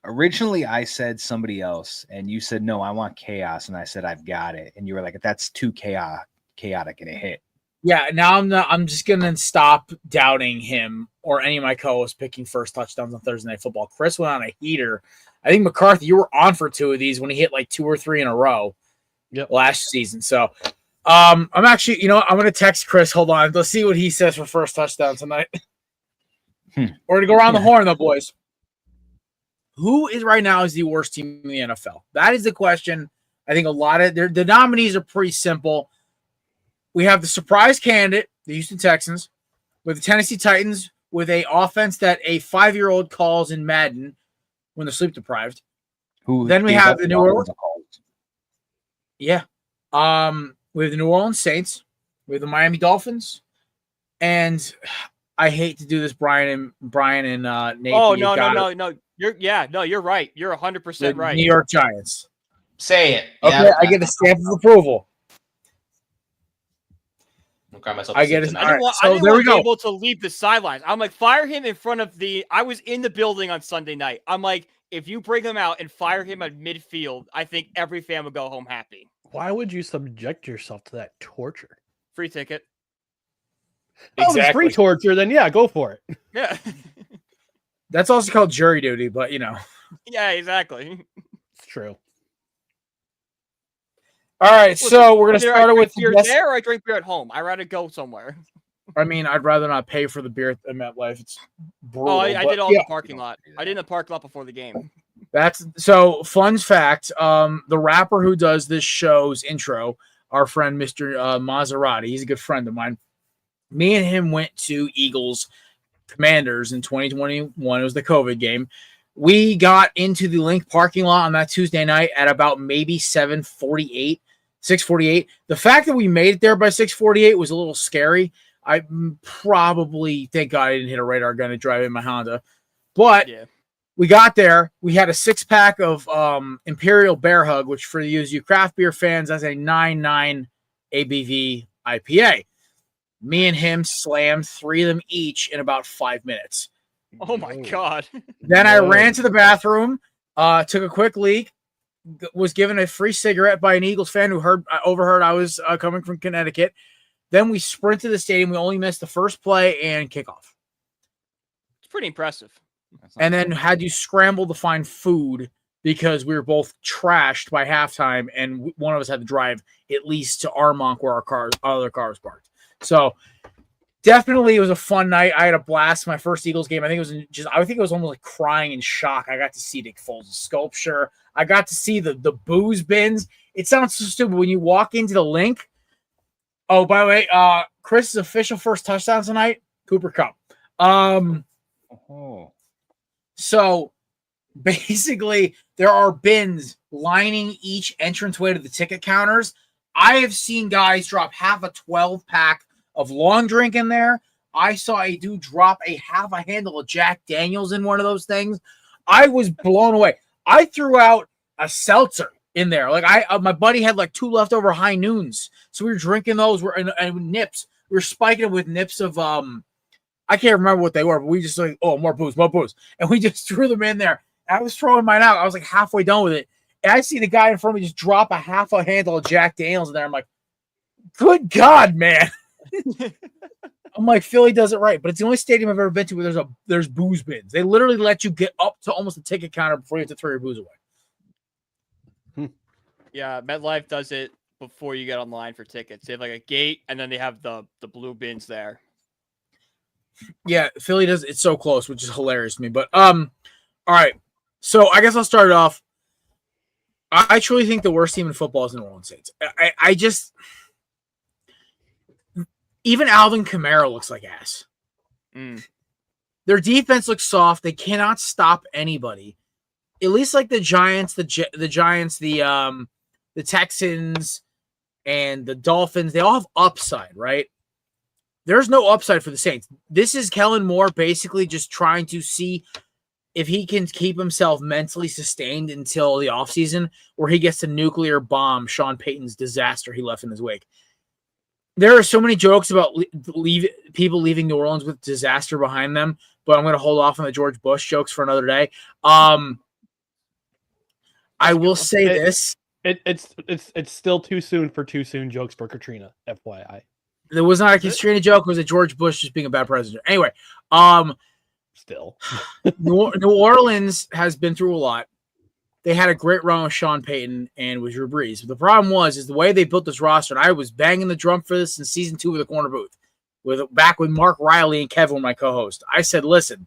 C: Originally, I said somebody else, and you said no. I want chaos, and I said I've got it, and you were like, "That's too chaotic, and it hit."
A: Yeah, now I'm just gonna stop doubting him or any of my co-hosts picking first touchdowns on Thursday Night Football. Chris went on a heater. I think McCarthy, you were on for 2 of these when he hit like 2 or 3 in a row last season. So I'm actually, I'm gonna text Chris. Hold on, let's see what he says for first touchdown tonight. Or to go around the horn, though, boys. Who is right now is the worst team in the NFL? That is the question. I think a lot of the nominees are pretty simple. We have the surprise candidate, the Houston Texans, with the Tennessee Titans, with a offense that a 5-year-old calls in Madden when they're sleep deprived. Then we have the New Orleans. Yeah. We have the New Orleans Saints. We have the Miami Dolphins. And I hate to do this, Brian and Nate.
F: Oh, no. You're right. You're 100% right.
A: New York Giants.
D: Say it.
A: Okay,
D: Yeah,
A: I get a stamp of approval.
D: I get it.
F: I didn't want able to leave the sidelines. I'm like, fire him in front of I was in the building on Sunday night. I'm like, if you bring him out and fire him at midfield, I think every fan would go home happy.
H: Why would you subject yourself to that torture?
F: Free ticket.
H: Exactly. Oh, if it's free torture, then yeah, go for it.
F: Yeah.
A: That's also called jury duty, but
F: Yeah, exactly.
H: It's true.
A: All right, so we're gonna start with
F: beer there, or I drink beer at home. I rather go somewhere.
A: I mean, I'd rather not pay for the beer at MetLife. It's brutal.
F: I did all in the parking lot. I did in the parking lot before the game.
A: That's so. Fun fact: the rapper who does this show's intro, our friend Mr. Maserati, he's a good friend of mine. Me and him went to Eagles Commanders in 2021. It was the COVID game. We got into the Link parking lot on that Tuesday night at about maybe 6:48. The fact that we made it there by 6:48 was a little scary. I probably, thank God I didn't hit a radar gun to drive in my Honda. But we got there. We had a 6-pack of Imperial Bear Hug, which for you craft beer fans, that's a 9.9 ABV IPA. Me and him slammed 3 of them each in about 5 minutes.
F: Oh, my God.
A: Then I ran to the bathroom, took a quick leak, was given a free cigarette by an Eagles fan who overheard I was coming from Connecticut. Then we sprinted to the stadium. We only missed the first play and kickoff.
F: It's pretty impressive.
A: And then had you scramble to find food because we were both trashed by halftime, and one of us had to drive at least to Armonk where our other car was parked. So definitely it was a fun night. I had a blast. My first Eagles game. I think it was almost like crying in shock. I got to see Nick Foles' sculpture. I got to see the booze bins. It sounds so stupid when you walk into the Link. Oh, by the way, Chris's official first touchdown tonight, Cooper Kupp. So basically there are bins lining each entranceway to the ticket counters. I have seen guys drop half a 12-pack of long drink in there. I saw a dude drop half a handle of Jack Daniels in one of those things. I was blown away. I threw out a seltzer in there. Like my buddy had like 2 leftover high noons. So we were drinking those and nips. We were spiking them with nips of I can't remember what they were, but we just like, oh, more booze. And we just threw them in there. I was throwing mine out. I was like halfway done with it. And I see the guy in front of me just drop a half a handle of Jack Daniels in there. I'm like, good God, man. I'm like, Philly does it right. But it's the only stadium I've ever been to where there's booze bins. They literally let you get up to almost the ticket counter before you have to throw your booze away.
F: Yeah, MetLife does it before you get online for tickets. They have like a gate, and then they have the blue bins there.
A: Yeah, Philly does. It's so close, which is hilarious to me. But all right. So I guess I'll start it off. I truly think the worst team in football is the New Orleans Saints. even Alvin Kamara looks like ass. Their defense looks soft. They cannot stop anybody. At least like the Giants, the Giants, the Texans, and the Dolphins, they all have upside, right? There's no upside for the Saints. This is Kellen Moore basically just trying to see if he can keep himself mentally sustained until the offseason where he gets to nuclear bomb Sean Payton's disaster he left in his wake. There are so many jokes about people leaving New Orleans with disaster behind them, but I'm going to hold off on the George Bush jokes for another day. I will say this.
H: It's still too soon for too soon jokes for Katrina, FYI.
A: There was not a Katrina joke. It was a George Bush just being a bad president. Anyway,
H: still.
A: New Orleans has been through a lot. They had a great run with Sean Payton and with Drew Brees. But the problem is the way they built this roster, and I was banging the drum for this in season 2 of the Korner Booth, back with Mark Riley and Kevin, my co-host. I said, listen,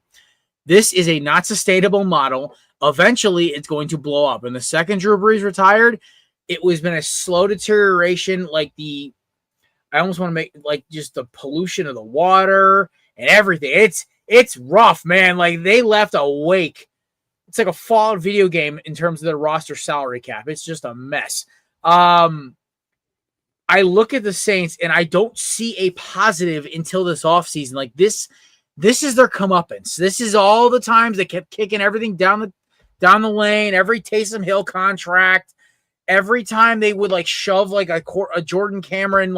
A: this is a not sustainable model. Eventually, it's going to blow up. And the second Drew Brees retired, it was been a slow deterioration, I almost want to make just the pollution of the water and everything. It's rough, man. Like they left a wake. It's like a Fallout video game in terms of their roster salary cap. It's just a mess. I look at the Saints and I don't see a positive until this offseason. Like this is their comeuppance. This is all the times they kept kicking everything down the lane, every Taysom Hill contract, every time they would shove a Jordan Cameron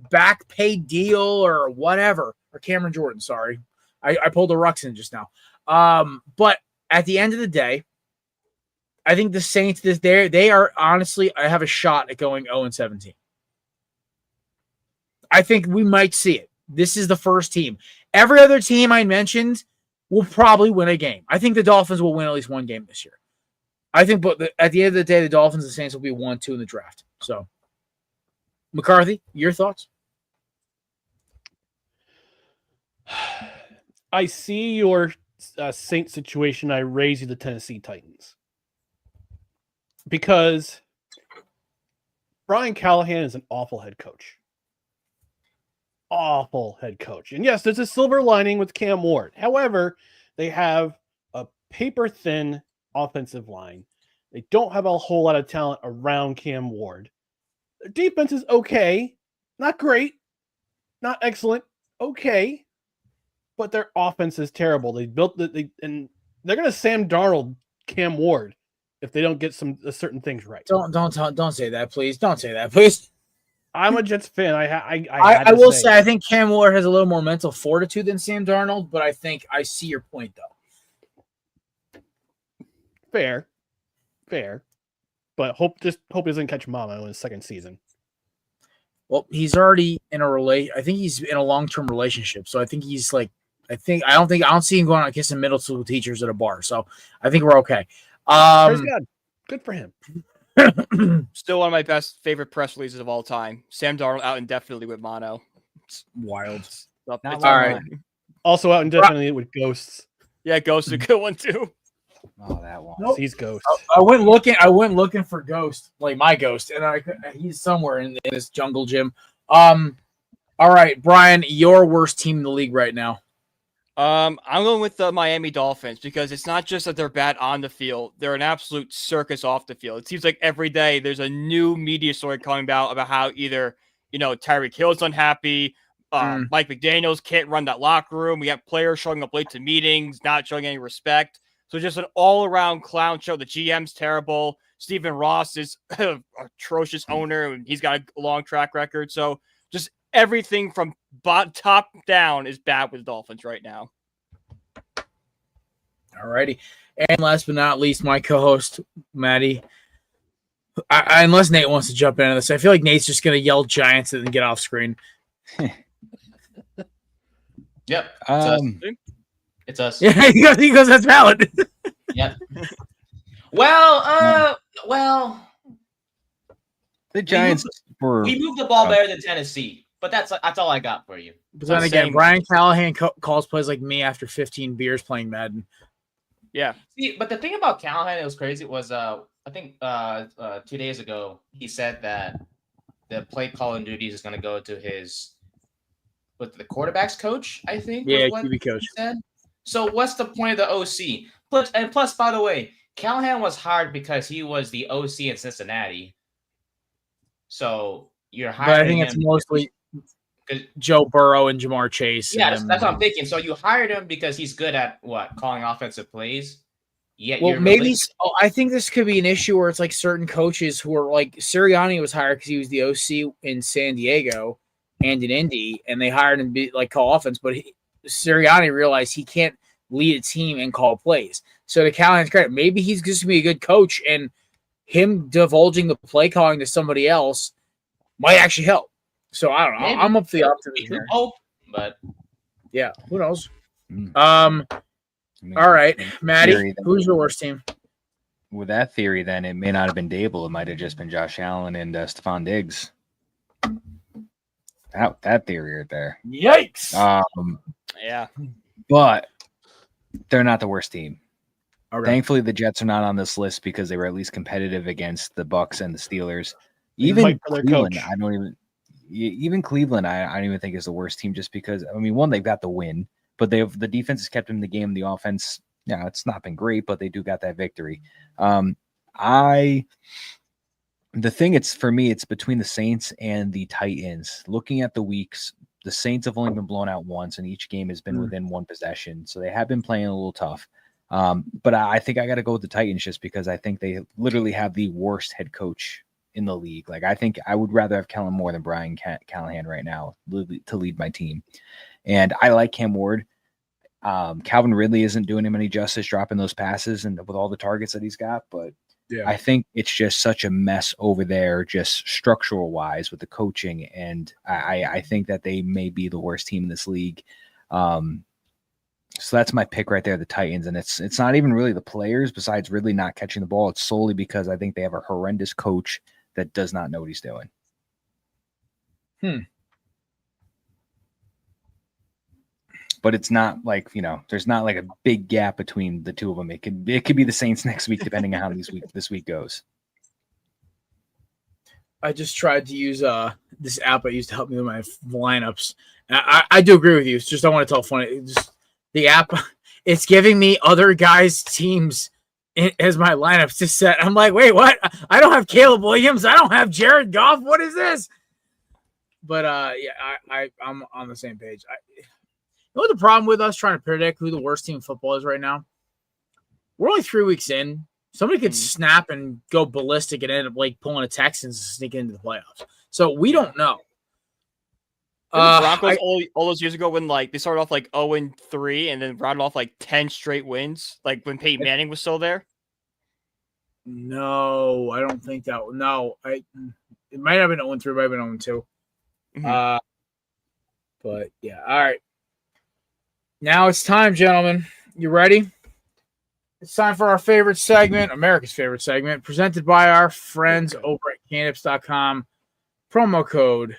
A: back pay deal or whatever, or Cameron Jordan. Sorry. I pulled a Ruxin just now. But at the end of the day, I think the Saints, they are honestly, I have a shot at going 0-17. I think we might see it. This is the first team. Every other team I mentioned will probably win a game. I think the Dolphins will win at least one game this year. I think, but at the end of the day, the Dolphins and the Saints will be 1-2 in the draft. So, McCarthy, your thoughts?
H: I see your Saints situation. I raise you the Tennessee Titans because Brian Callahan is an awful head coach. Awful head coach. And yes, there's a silver lining with Cam Ward. However, they have a paper-thin offensive line. They don't have a whole lot of talent around Cam Ward. Their defense is okay. Not great. Not excellent. Okay. But their offense is terrible. They built and they're going to Sam Darnold Cam Ward if they don't get some certain things right.
A: Don't say that, please. Don't say that, please.
H: I'm a Jets fan.
A: I will say I think Cam Ward has a little more mental fortitude than Sam Darnold, but I think I see your point though.
H: Fair. But hope he doesn't catch Mama in his second season.
A: Well, he's already in I think he's in a long-term relationship. So I think he's I don't see him going out kissing middle school teachers at a bar. So I think we're okay.
H: Praise God. Good for him.
F: Still one of my favorite press releases of all time. Sam Darnold out indefinitely with mono.
A: It's wild.
F: It's
A: all right.
H: Also out indefinitely with ghosts.
F: Yeah, ghosts are a good one too.
C: Oh, that one.
A: Nope.
H: He's Ghost.
A: I went looking for Ghost, like my Ghost, and he's somewhere in this jungle gym. All right, Brian, your worst team in the league right now.
F: I'm going with the Miami Dolphins because it's not just that they're bad on the field; they're an absolute circus off the field. It seems like every day there's a new media story coming out about how either Tyreek Hill's unhappy, Mike McDaniels can't run that locker room. We have players showing up late to meetings, not showing any respect. So just an all-around clown show. The GM's terrible. Stephen Ross is an atrocious owner, and he's got a long track record. So just everything from top down is bad with the Dolphins right now.
A: All righty. And last but not least, my co-host, Maddie. Unless Nate wants to jump into this, I feel like Nate's just going to yell Giants and then get off screen.
D: Yep. It's us.
A: Yeah, he goes, that's valid.
D: Yep. Well,
C: the Giants
D: we moved the ball better than Tennessee, but that's all I got for you.
A: But then again, Brian Callahan calls plays like me after 15 beers playing Madden.
F: Yeah.
D: See, but the thing about Callahan, it was crazy, was I think 2 days ago he said that the play calling duties is going to go to his with the quarterback's coach, I think.
A: Yeah,
D: was what
A: QB coach.
D: he said. So what's the point of the OC? Plus, by the way, Callahan was hired because he was the OC in Cincinnati. So you're hiring
A: But I think
D: him
A: it's mostly
D: because
A: Joe Burrow and Jamar Chase.
D: yeah,
A: and
D: that's what I'm thinking. So you hired him because he's good at what? Calling offensive plays. Yet
A: Well,
D: you're
A: maybe I think this could be an issue where it's like certain coaches who are like Sirianni was hired because he was the OC in San Diego and in Indy, and they hired him to be like call offense. But Sirianni realized he can't lead a team and call plays. So to Callahan's credit, maybe he's just gonna be a good coach, and him divulging the play calling to somebody else might actually help. So I don't know.
D: Maybe.
A: I'm up for the optimism here.
D: hope, but
A: Yeah, who knows?
C: I mean,
A: All right,
C: in
A: Maddie,
C: theory, then-
A: who's your worst team?
C: with that theory, then it may not have been Dable. It might have just been Josh Allen and Stephon Diggs. That theory right there.
A: Yikes!
F: Yeah.
C: But they're not the worst team.
A: Okay.
C: Thankfully, the Jets are not on this list because they were at least competitive against the Bucks and the Steelers.
H: They
C: Even
H: fight for their
C: Cleveland,
H: coach.
C: I don't even Cleveland, I don't even think is the worst team just because, I mean, one, they've got the win, but the defense has kept them in the game. The offense, yeah, it's not been great, but they do got that victory. The thing it's for me, it's between the Saints and the Titans. Looking at the weeks, the Saints have only been blown out once, and each game has been within one possession. So they have been playing a little tough. But I think I got to go with the Titans just because I think they literally have the worst head coach in the league. Like, I think I would rather have Kellen Moore than Brian Callahan right now to lead my team. And I like Cam Ward. Calvin Ridley isn't doing him any justice dropping those passes and with all the targets that he's got, but
A: Yeah.
C: I think it's just such a mess over there, just structural wise with the coaching. And I think that they may be the worst team in this league. So that's my pick right there, the Titans. And it's not even really the players besides Ridley not catching the ball. It's solely because I think they have a horrendous coach that does not know what he's doing. But it's not like, there's not like a big gap between the two of them. It could be the Saints next week, depending on how this week goes.
A: I just tried to use this app I used to help me with my lineups. And I do agree with you. It's just I want to tell funny. The app, it's giving me other guys' teams as my lineups to set. I'm like, wait, what? I don't have Caleb Williams. I don't have Jared Goff. What is this? But yeah, I'm on the same page. You know what the problem with us trying to predict who the worst team in football is right now? We're only 3 weeks in. Somebody could snap and go ballistic and end up like pulling a Texans and sneaking into the playoffs. So we don't know.
F: The Broncos all those years ago when like they started off like 0-3 and then rounded off like 10 straight wins, like when Peyton Manning was still there.
A: No, I don't think that. No, it might have been 0-3, might have been 0-2.
F: Mhm.
A: But yeah, all right. Now it's time, gentlemen. You ready? It's time for our favorite segment, America's favorite segment, presented by our friends over at Candips.com. Promo code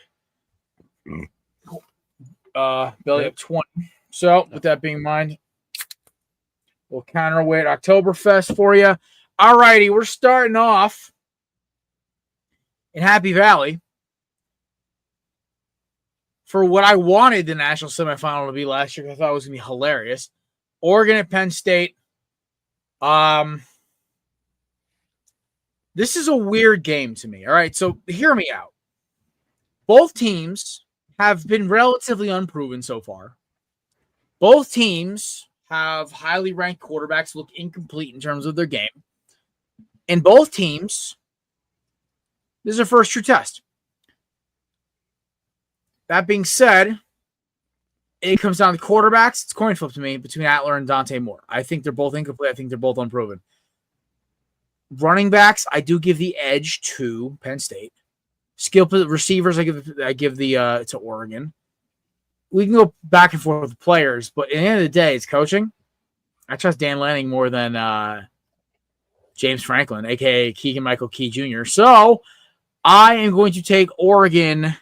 A: Belly Up 20. So, with that being in mind, we'll counterweight Oktoberfest for you. All righty, we're starting off in Happy Valley for what I wanted the national semifinal to be last year. I thought it was going to be hilarious. Oregon at Penn State. This is a weird game to me. All right, so hear me out. Both teams have been relatively unproven so far. Both teams have highly ranked quarterbacks look incomplete in terms of their game. And both teams, this is their first true test. That being said, it comes down to quarterbacks. It's coin flip to me between Atler and Dante Moore. I think they're both incomplete. I think they're both unproven. Running backs, I do give the edge to Penn State. Skill receivers, I give the to Oregon. We can go back and forth with players, but at the end of the day, it's coaching. I trust Dan Lanning more than James Franklin, aka Keegan-Michael Key Jr. So I am going to take Oregon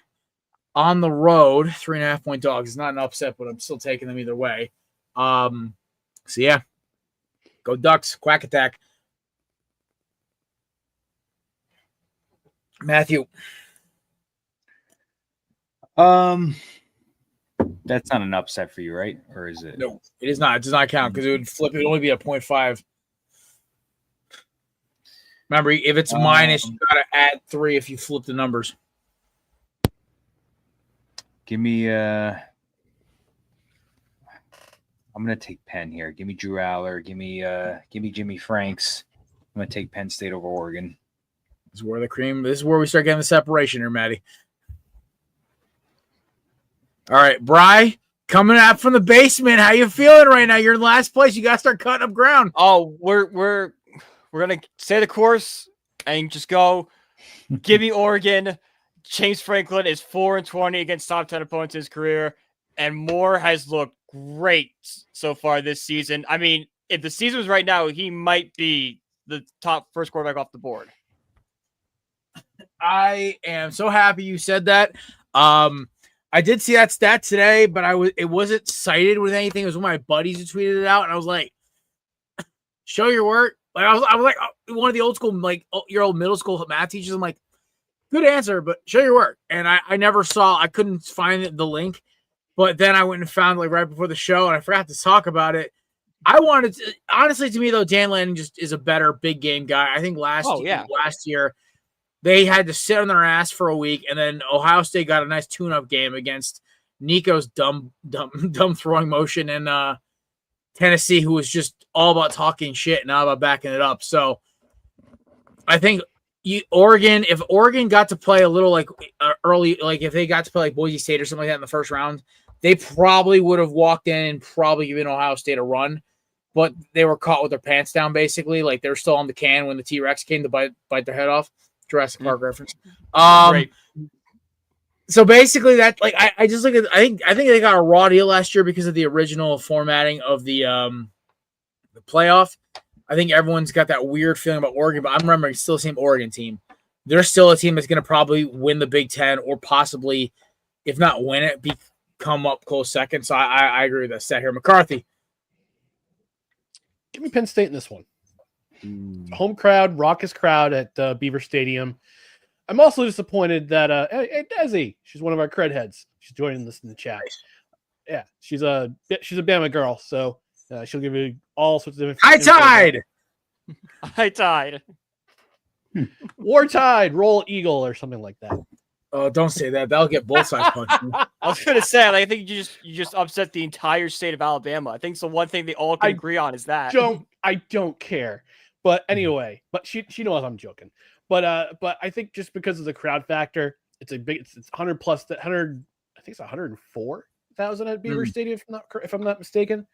A: on the road, 3.5-point dogs. It's not an upset, but I'm still taking them either way. So yeah, go Ducks, quack attack.
C: I That's not an upset for you, right? Or is it?
A: No, it is not. It does not count because it would flip. It would only be a 0.5. Remember, if it's minus, you got to add 3 if you flip the numbers.
C: Give me I'm gonna take Penn here. Give me Drew Aller. Give me Jimmy Franks. I'm gonna take Penn State over Oregon.
A: This is where this is where we start getting the separation here, Maddie. All right, Bri, coming out from the basement. How you feeling right now? You're in last place. You got to start cutting up ground.
F: Oh, we're gonna stay the course and just go. Give me Oregon. James Franklin is 4-20 against top 10 opponents in his career, and Moore has looked great so far this season. I mean, if the season was right now, he might be the top first quarterback off the board.
A: I am so happy you said that. I did see that stat today, but it wasn't cited with anything. It was one of my buddies who tweeted it out, and I was like, "Show your work." Like I was like one of the old school, like your old middle school math teachers. I'm like, good answer, but show your work. And I never saw. I couldn't find the link, but then I went and found like right before the show, and I forgot to talk about it. I wanted to, honestly, to me though, Dan Lanning just is a better big game guy. I think last year. They had to sit on their ass for a week, and then Ohio State got a nice tune-up game against Nico's dumb throwing motion and Tennessee, who was just all about talking shit, not about backing it up. So I think Oregon, if Oregon got to play a little like early, like if they got to play like Boise State or something like that in the first round, they probably would have walked in and probably given Ohio State a run. But they were caught with their pants down, basically. Like they were still on the can when the T-Rex came to bite their head off. Jurassic Park reference.
F: Great.
A: So basically, that like I just look at I think they got a raw deal last year because of the original formatting of the playoff. I think everyone's got that weird feeling about Oregon, but I'm remembering still the same Oregon team. They're still a team that's going to probably win the Big Ten or possibly, if not win it, come up close second. So I agree with that stat here. McCarthy.
H: Give me Penn State in this one. Home crowd, raucous crowd at Beaver Stadium. I'm also disappointed that hey, Desi, she's one of our cred heads. She's joining us in the chat. Yeah, she's a Bama girl, so she'll give you all sorts of information.
F: High tide.
H: War Tide, Roll Eagle, or something like that.
A: Oh, don't say that. That'll get both sides punched.
F: I was gonna say, like, I think you just upset the entire state of Alabama. I think it's the one thing they all can agree on is that.
H: I don't care. But anyway, but she knows I'm joking. But I think just because of the crowd factor, it's 100 plus 100. I think it's 104,000 at Beaver Stadium if I'm not mistaken.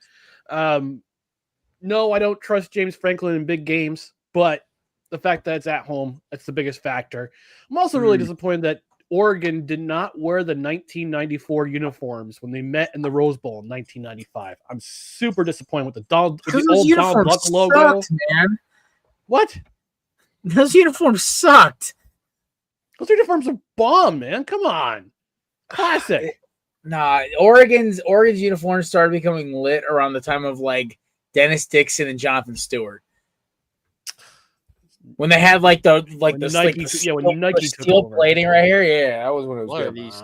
H: No, I don't trust James Franklin in big games, but the fact that it's at home, that's the biggest factor. I'm also really disappointed that Oregon did not wear the 1994 uniforms when they met in the Rose Bowl in 1995. I'm super disappointed with the old Donald Duck logo.
A: Man.
H: What?
A: Those uniforms sucked.
H: Those uniforms are bomb, man. Come on. Classic.
A: Nah, Oregon's uniforms started becoming lit around the time of like Dennis Dixon and Jonathan Stewart. When they had like the steel plating right here, yeah, that was when it was
F: What
A: good.
F: are these?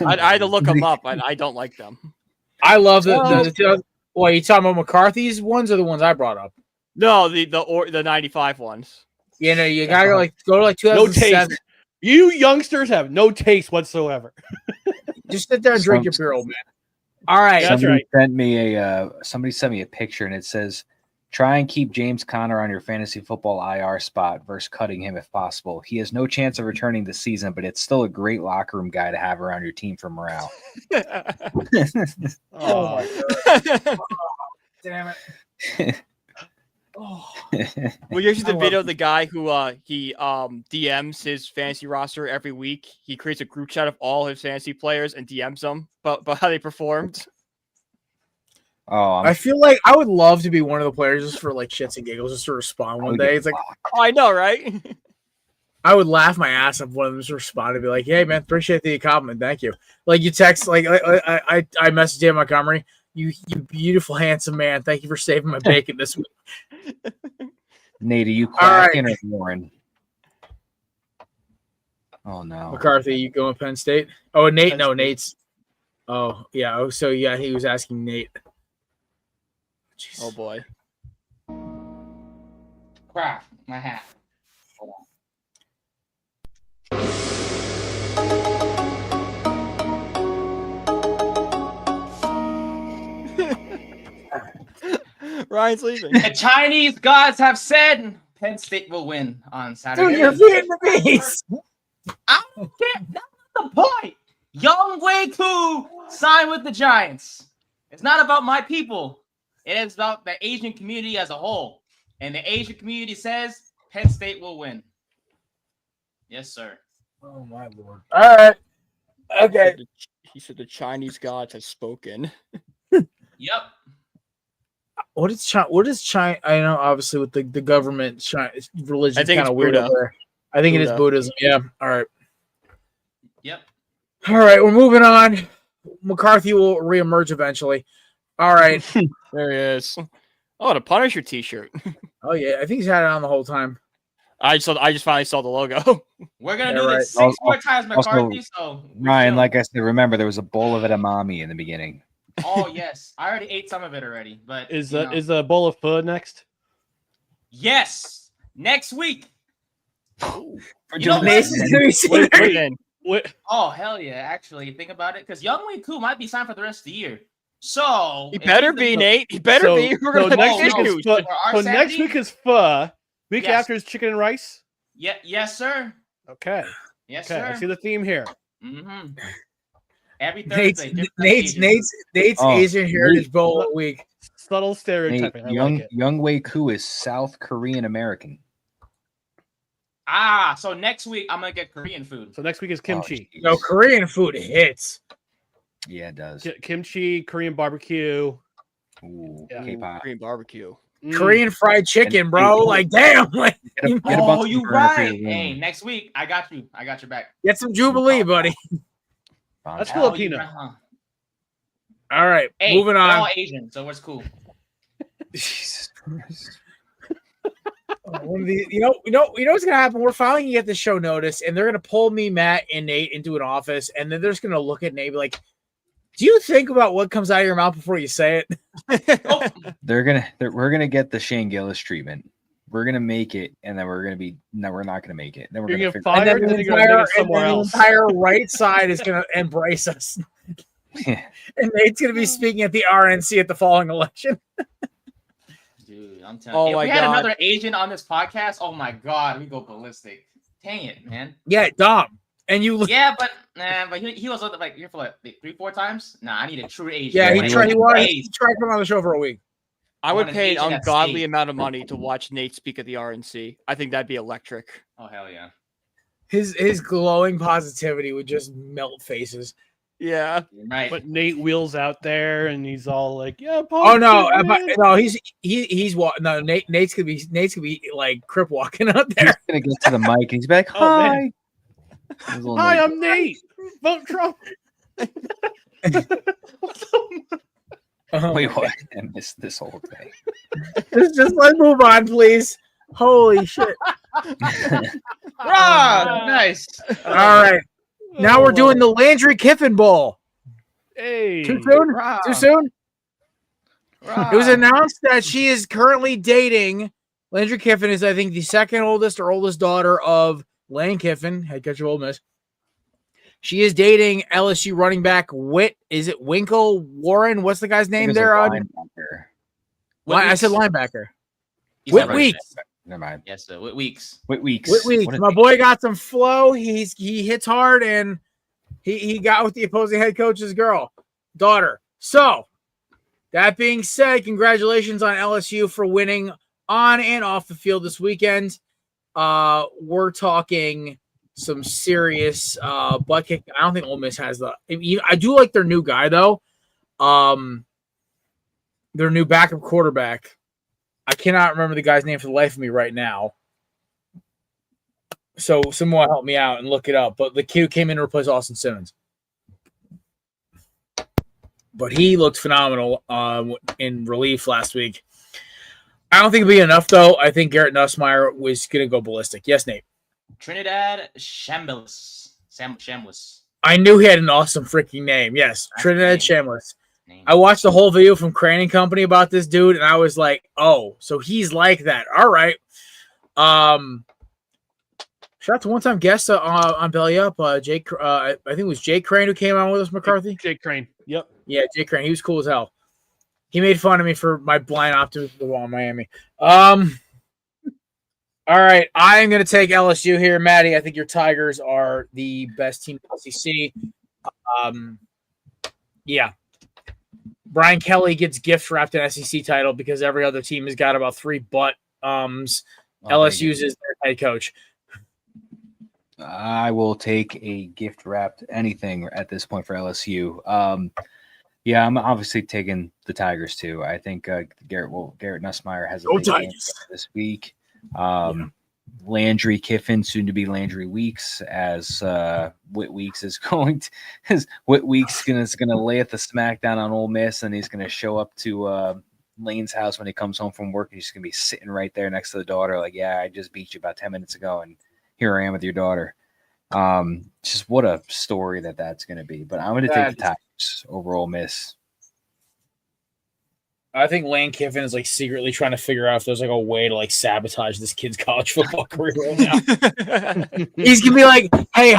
F: I had to look them up, and I don't like them.
A: I love the you talking about McCarthy's ones or the ones I brought up?
F: No, the 95 ones.
A: You know, you gotta go to 2007.
H: No taste. You youngsters have no taste whatsoever.
A: Just sit there and drink your beer, old man. All right,
C: somebody sent me a picture and it says, "Try and keep James Conner on your fantasy football IR spot versus cutting him if possible. He has no chance of returning this season, but it's still a great locker room guy to have around your team for morale."
A: Oh my god! Damn it!
F: Well, you see the video of the guy who he DMs his fantasy roster every week. He creates a group chat of all his fantasy players and DMs them about how they performed.
A: I feel like I would love to be one of the players just for like shits and giggles, just to respond one day. It's like,
F: I know, right?
A: I would laugh my ass off one of them just respond and be like, "Hey man, appreciate the compliment, thank you." Like you text, like I messaged Dan Montgomery, you beautiful handsome man, thank you for saving my bacon this week.
C: Nate, are you quacking or Warren? Oh no,
A: McCarthy, you going Penn State? Oh, Nate, no, Nate's. Oh, yeah. Oh, so, yeah, he was asking Nate. Jeez.
F: Oh boy.
G: Crap, my hat. Hold on.
F: Ryan's leaving.
G: The Chinese gods have said Penn State will win on Saturday.
A: Dude, you're Vietnamese.
G: I don't care. That's not the point. Young Wei Koo signed with the Giants. It's not about my people. It is about the Asian community as a whole. And the Asian community says Penn State will win. Yes, sir.
A: Oh, my Lord. All right. Okay.
F: He said the Chinese gods have spoken.
G: Yep.
A: What is China? I know, obviously, with the government, religion
F: I think
A: kind of
F: it's
A: weird
F: Buddha.
A: over there. I think it is
F: Buddha.
A: Buddhism. Yeah. All right.
G: Yep.
A: All right. We're moving on. McCarthy will reemerge eventually. All right.
F: There he is. Oh, the Punisher T-shirt.
A: Oh yeah, I think he's had it on the whole time.
F: I just finally saw the logo.
G: We're gonna
A: Yeah,
G: do
A: right.
G: this 6 more
C: Also-
G: times, McCarthy. So we're
C: Ryan,
G: chilling.
C: like I said, remember there was a bowl of edamame in the beginning.
G: Oh yes, I already ate some of it already. But
H: Is
G: you know.
H: a bowl of pho next?
G: Yes, next week.
C: For
G: You know what?
A: Mason's gonna be sitting there.
F: Wait, wait.
G: Oh hell yeah! Actually, think about it, because Young Wei Koo might be signed for the rest of the year. So
F: He
G: if
F: better
G: he's
F: be,
G: the-
F: Nate. He better
H: So-
F: be. We're
H: so
F: gonna
H: next
F: have
H: week is
F: issues.
H: pho.
G: For our
H: So next
G: sanity?
H: week is pho. Week
G: Yes.
H: after is chicken and rice.
G: Yeah, yes, sir.
H: Okay.
G: Yes,
H: Okay. I
G: sir.
H: see the theme here.
G: Mm-hmm. Every
A: Nate's
G: Thursday, different occasion.
A: Asian Heritage Bowl week.
H: Subtle
C: Nate,
H: stereotyping. I
C: young
H: like it.
C: Young Wei Koo is South Korean American.
G: Ah, so next week I'm gonna get Korean food.
H: So next week is kimchi.
C: Oh,
A: No,
C: jeez.
A: Korean food hits.
C: Yeah, it does.
H: Kimchi, Korean barbecue.
C: Ooh,
H: Yeah.
C: K-pop.
F: Korean barbecue.
H: Mm.
A: Korean fried chicken,
C: And-
A: bro. Like, damn. Like,
C: Get a
G: Oh,
C: Bunsen
G: you
C: burner for
G: right.
C: your
G: Hey,
C: room.
G: next week I got you. I got your back.
A: get some Jubilee, buddy.
H: That's
C: Bonfire.
G: Oh, you
H: Filipino.
G: right, huh?
A: All right,
G: Hey,
A: moving
G: they're
A: on.
G: all Asian, so it's cool.
C: Jesus Christ.
A: One of these- you know what's gonna happen? We're finally gonna get the show notice, and they're gonna pull me, Matt, and Nate into an office, and then they're just gonna look at Nate and be like, "Do you think about what comes out of your mouth before you say it?"
G: Oh,
C: We're gonna get the Shane Gillis treatment. We're gonna make it, and then we're not gonna make it. Then we're
H: You're
C: gonna
H: gonna
C: figure
H: fire
A: And then
H: it,
A: the
H: then you're gonna make
A: entire,
H: it somewhere
A: the
H: else.
A: entire right side is gonna embrace us, and Nate's gonna be speaking at the RNC at the following election.
G: dude, I'm telling
F: Oh
G: you. If
F: my
G: we had
F: God.
G: another Asian on this podcast, oh my god, we go ballistic. Dang it, man.
A: Yeah, Dom, and you look.
G: Yeah, but he was like here for like 3-4 times. Nah, I need a true Asian.
A: Yeah,
G: I
A: he
G: want
A: tried. He
G: a
A: wanted.
G: Asian.
A: He tried to come on the show for a week.
F: I would
G: want an
F: pay an
G: Asian at
F: ungodly
G: state.
F: amount of money to watch Nate speak at the RNC. I think that'd be electric.
G: Oh hell yeah.
A: His glowing positivity would just melt faces.
F: Yeah.
G: You're right.
H: But Nate wheels out there and he's all like, "Yeah,
A: Oh no,
H: positive,
A: no, he's no. Nate's gonna be like crip walking out
C: He's
A: there.
C: gonna get to the mic and he's be like,
H: Oh,
C: "Hi."
H: man.
C: His little
H: Hi,
C: Nate.
H: I'm Nate. Vote Trump."
C: Wait, what? I missed this whole thing.
A: Just let's move on, please. Holy shit!
G: Rah, nice.
A: All right, now we're doing the Landry Kiffin Bowl.
H: Hey.
A: Too soon?
G: Rah,
A: Too soon?
G: rah.
A: It was announced that she is currently dating. Landry Kiffin is, I think, the second oldest or oldest daughter of Lane Kiffin, head coach of Ole Miss. She is dating LSU running back Is it Winkle Warren? What's the guy's
C: He
A: name
C: was a
A: there?
C: linebacker.
A: I said linebacker.
G: He's
A: Whit
G: not
A: Weeks.
C: Never mind.
G: Yes, sir. Whit Weeks.
C: Whit Weeks.
A: Whit Weeks.
C: What a
A: My
C: name.
A: boy got some flow. He hits hard, and he got with the opposing head coach's daughter. So that being said, congratulations on LSU for winning on and off the field this weekend. We're talking some serious butt kick. I don't think Ole Miss has I do like their new guy though. Their new backup quarterback. I cannot remember the guy's name for the life of me right now. So someone help me out and look it up. But the kid who came in to replace Austin Simmons. But he looked phenomenal in relief last week. I don't think it'll be enough, though. I think Garrett Nussmeier was going to go ballistic. Yes, Nate.
G: Trinidad Shambliss. Shambliss.
A: I knew he had an awesome freaking name. Yes,
D: That's
A: Trinidad
D: name.
A: Chambliss.
D: Name.
A: I watched the whole video from Craning Company about this dude, and I was like, oh, so he's like that. All right. Shout out to one-time guest on Belly Up, Jake. I think it was Jake Crane who came on with us, McCarthy.
H: Jake Crane. Yep.
A: Yeah, Jake Crane. He was cool as hell. He made fun of me for my blind optimism while in Miami. All right, I'm going to take LSU here. Maddie, I think your Tigers are the best team in the SEC. Yeah. Brian Kelly gets gift wrapped an SEC title because every other team has got about 3 butt. LSU's is their head coach.
C: I will take a gift wrapped anything at this point for LSU. Yeah, I'm obviously taking the Tigers too. I think Garrett Nussmeier has a big game this week. Landry Kiffin, soon to be Landry Weeks, as Whit Weeks is going to. Whit Weeks is going to lay at the smackdown on Ole Miss, and he's going to show up to Lane's house when he comes home from work. He's going to be sitting right there next to the daughter, like, yeah, I just beat you about 10 minutes ago, and here I am with your daughter. Just what a story that's going to be. But I'm going to take the Tigers over Ole Miss.
A: I think Lane Kiffin is like secretly trying to figure out if there's like a way to like sabotage this kid's college football career right now. He's gonna be like, "Hey,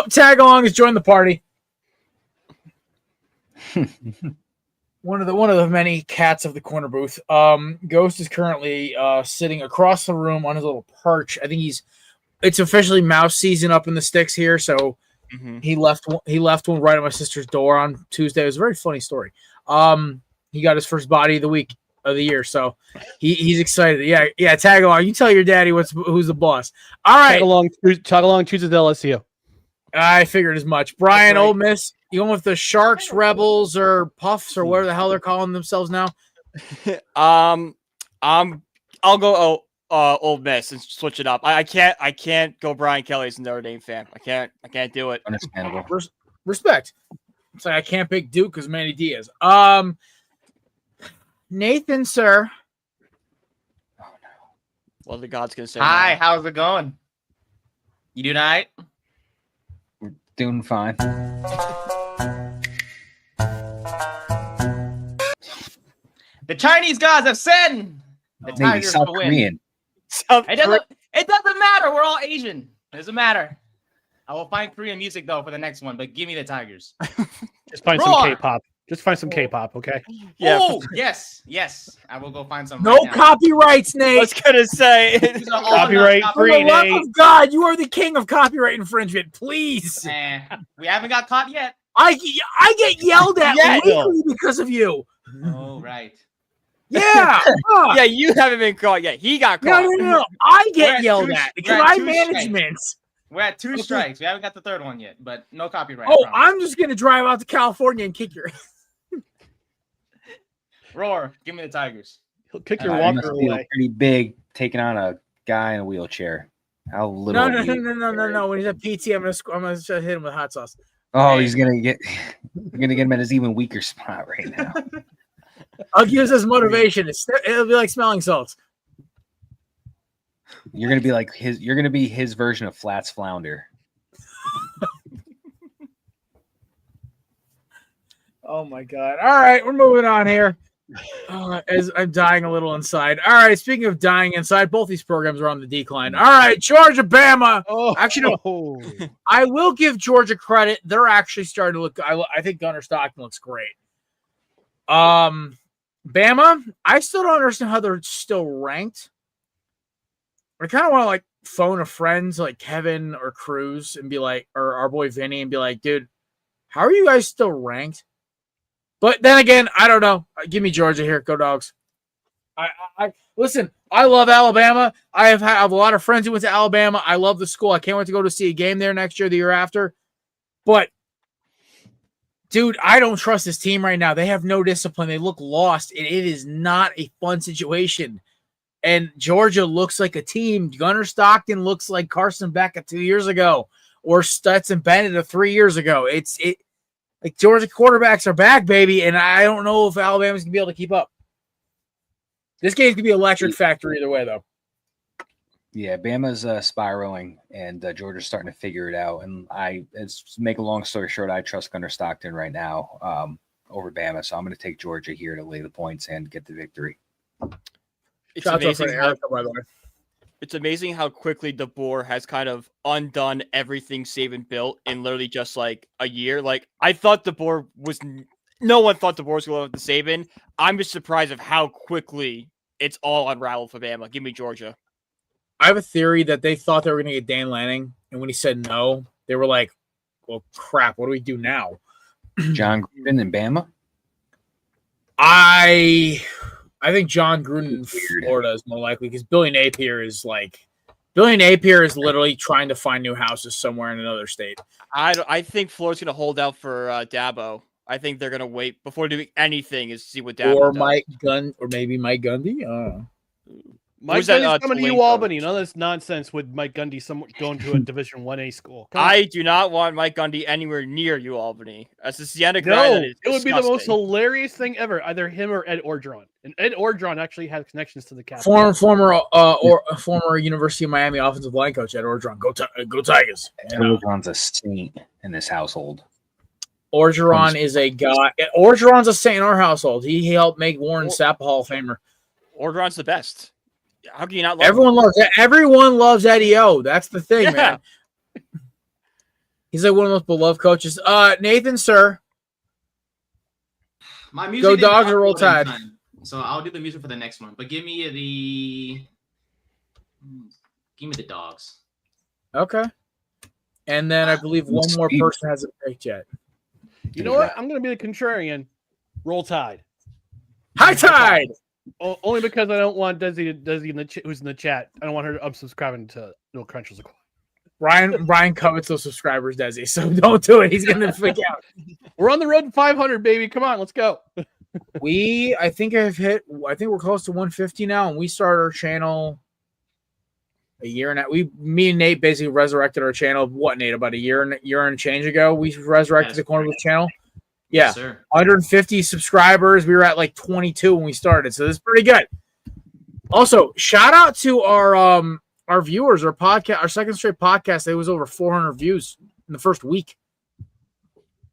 A: tag along is join the party." One of the many cats of the corner booth. Ghost is currently sitting across the room on his little perch. I think it's officially mouse season up in the sticks here, so he left one right at my sister's door on Tuesday. It was a very funny story. He got his first body of the year, so he's excited. Yeah. Tag along. You tell your daddy who's the boss. All right.
H: Tag along. Chooses LSU.
A: I figured as much. Brian, Ole Miss. You going with the Sharks, Rebels, or Puffs, or whatever the hell they're calling themselves now?
F: I'll go Ole Miss and switch it up. I can't go Brian Kelly as a Notre Dame fan. I can't do it.
C: Understandable.
A: Respect. It's like I can't pick Duke because Manny Diaz. Nathan, sir.
C: Oh no.
F: What are the gods gonna say?
G: Hi,
F: now?
G: how's it going? You doing all right?
C: We're doing fine.
G: The Chinese gods have said the
C: Maybe
G: Tigers
C: South
G: will win.
C: Korean.
G: It doesn't matter. We're all Asian. It doesn't matter. I will find Korean music though for the next one, but give me the Tigers.
H: Just find some K-pop. Just find some K-pop, okay?
F: Yeah.
G: Oh, yes. I will go find some.
A: No copyrights, Nate.
F: I was gonna say
H: Copyright free,
A: For the love
H: Nate.
A: of God, you are the king of copyright infringement. Please.
G: We haven't got caught yet.
A: I get yelled at
F: Yeah.
A: weekly because of you.
G: Oh, right.
A: Yeah. Fuck.
F: Yeah, you haven't been caught yet. He got caught.
A: No. I
G: We're
A: get
G: at
A: yelled
G: two-
A: at
G: we're
A: because
G: at
A: I
G: two
A: management.
G: We're at 2 strikes. We haven't got the third one yet, but no copyright.
A: Oh,
G: promise.
A: I'm just gonna drive out to California and kick your.
G: Roar. Give me the Tigers.
H: He'll kick your
C: He
H: walker
C: must feel
H: away.
C: pretty big taking on a guy in a wheelchair. How little?
A: No. When he's at PT, I'm gonna hit him with hot sauce.
C: Oh, he's gonna get. You're gonna get him at his even weaker spot right now.
A: I'll use as motivation. It'll be like smelling salts.
C: You're gonna be like his. You're gonna be his version of Flats Flounder.
A: Oh my God! All right, we're moving on here. As I'm dying a little inside. All right, speaking of dying inside, both these programs are on the decline. All right, Georgia, Bama.
H: Oh,
A: Actually, no. I will give Georgia credit. They're actually starting to look. I think Gunnar Stockton looks great. Bama, I still don't understand how they're still ranked. I kind of want to like phone a friend like Kevin or Cruz and be like, or our boy Vinny and be like, dude, how are you guys still ranked? But then again, I don't know. Give me Georgia here. Go Dogs. I listen, I love Alabama. I have a lot of friends who went to Alabama. I love the school. I can't wait to go to see a game there next year, the year after. But dude, I don't trust this team right now. They have no discipline. They look lost. And it is not a fun situation. And Georgia looks like a team. Gunnar Stockton looks like Carson Beck 2 years ago or Stetson Bennett 3 years ago. Like Georgia quarterbacks are back, baby, and I don't know if Alabama's gonna be able to keep up. This game's gonna be electric factory either way, though.
C: Yeah, Bama's spiraling, and Georgia's starting to figure it out. And to make a long story short, I trust Gunnar Stockton right now over Bama. So I'm going to take Georgia here to lay the points and get the victory.
F: It's
A: Shout out
F: amazing
A: to
F: how,
A: Erica, by the way.
F: it's amazing how quickly DeBoer has kind of undone everything Saban built in literally just like a year. Like I thought DeBoer was no one thought DeBoer was going to the Saban. I'm just surprised of how quickly it's all unraveled for Bama. Give me Georgia.
A: I have a theory that they thought they were going to get Dan Lanning, and when he said no, they were like, "Well, crap, what do we do now?"
C: John Gruden and Bama.
A: I think John Gruden in Florida is more likely because Billy Napier is literally trying to find new houses somewhere in another state.
F: I think Florida's going to hold out for Dabo. I think they're going to wait before doing anything is see what Dabo does.
A: Or maybe Mike Gundy.
H: Mike Gundy's coming to Albany. None of this nonsense with Mike Gundy going to a Division 1A school.
F: I do not want Mike Gundy anywhere near Albany. As a Sienna guy,
H: no,
F: that is
H: it would be the most
F: disgusting.
H: hilarious thing ever. Either him or Ed Orgeron. And Ed Orgeron actually has connections to the Cavs.
A: Former University of Miami offensive line coach Ed Orgeron. Go Tigers.
C: Orgeron's a saint in this household.
A: Orgeron is a guy. Orgeron's a saint in our household. He helped make Warren Sapp a Hall of Famer.
F: Orgeron's the best. How can you not love
A: Everyone loves Eddie O. That's the thing, man. He's like one of the most beloved coaches. Nathan, sir.
G: My music
A: Go Dogs or Roll Tide.
G: So I'll do the music for the next one. But give me the Dogs.
A: Okay. And then I believe one more person hasn't picked yet.
H: You know what? I'm going to be the contrarian. Roll Tide.
A: High Tide!
H: Only because I don't want Desi who's in the chat. I don't want her unsubscribing to No Crunchers.
A: Brian covets those subscribers, Desi, so don't do it. He's going to freak out.
H: We're on the road to 500, baby. Come on, let's go.
A: I think we're close to 150 now, and we started our channel a year and me and Nate basically resurrected our channel. What, Nate? About a year and change ago, we resurrected the Korner Booth channel. Yeah,
G: yes, sir.
A: 150 subscribers. We were at like 22 when we started, so this is pretty good. Also, shout out to our viewers, our podcast, our second straight podcast. It was over 400 views in the first week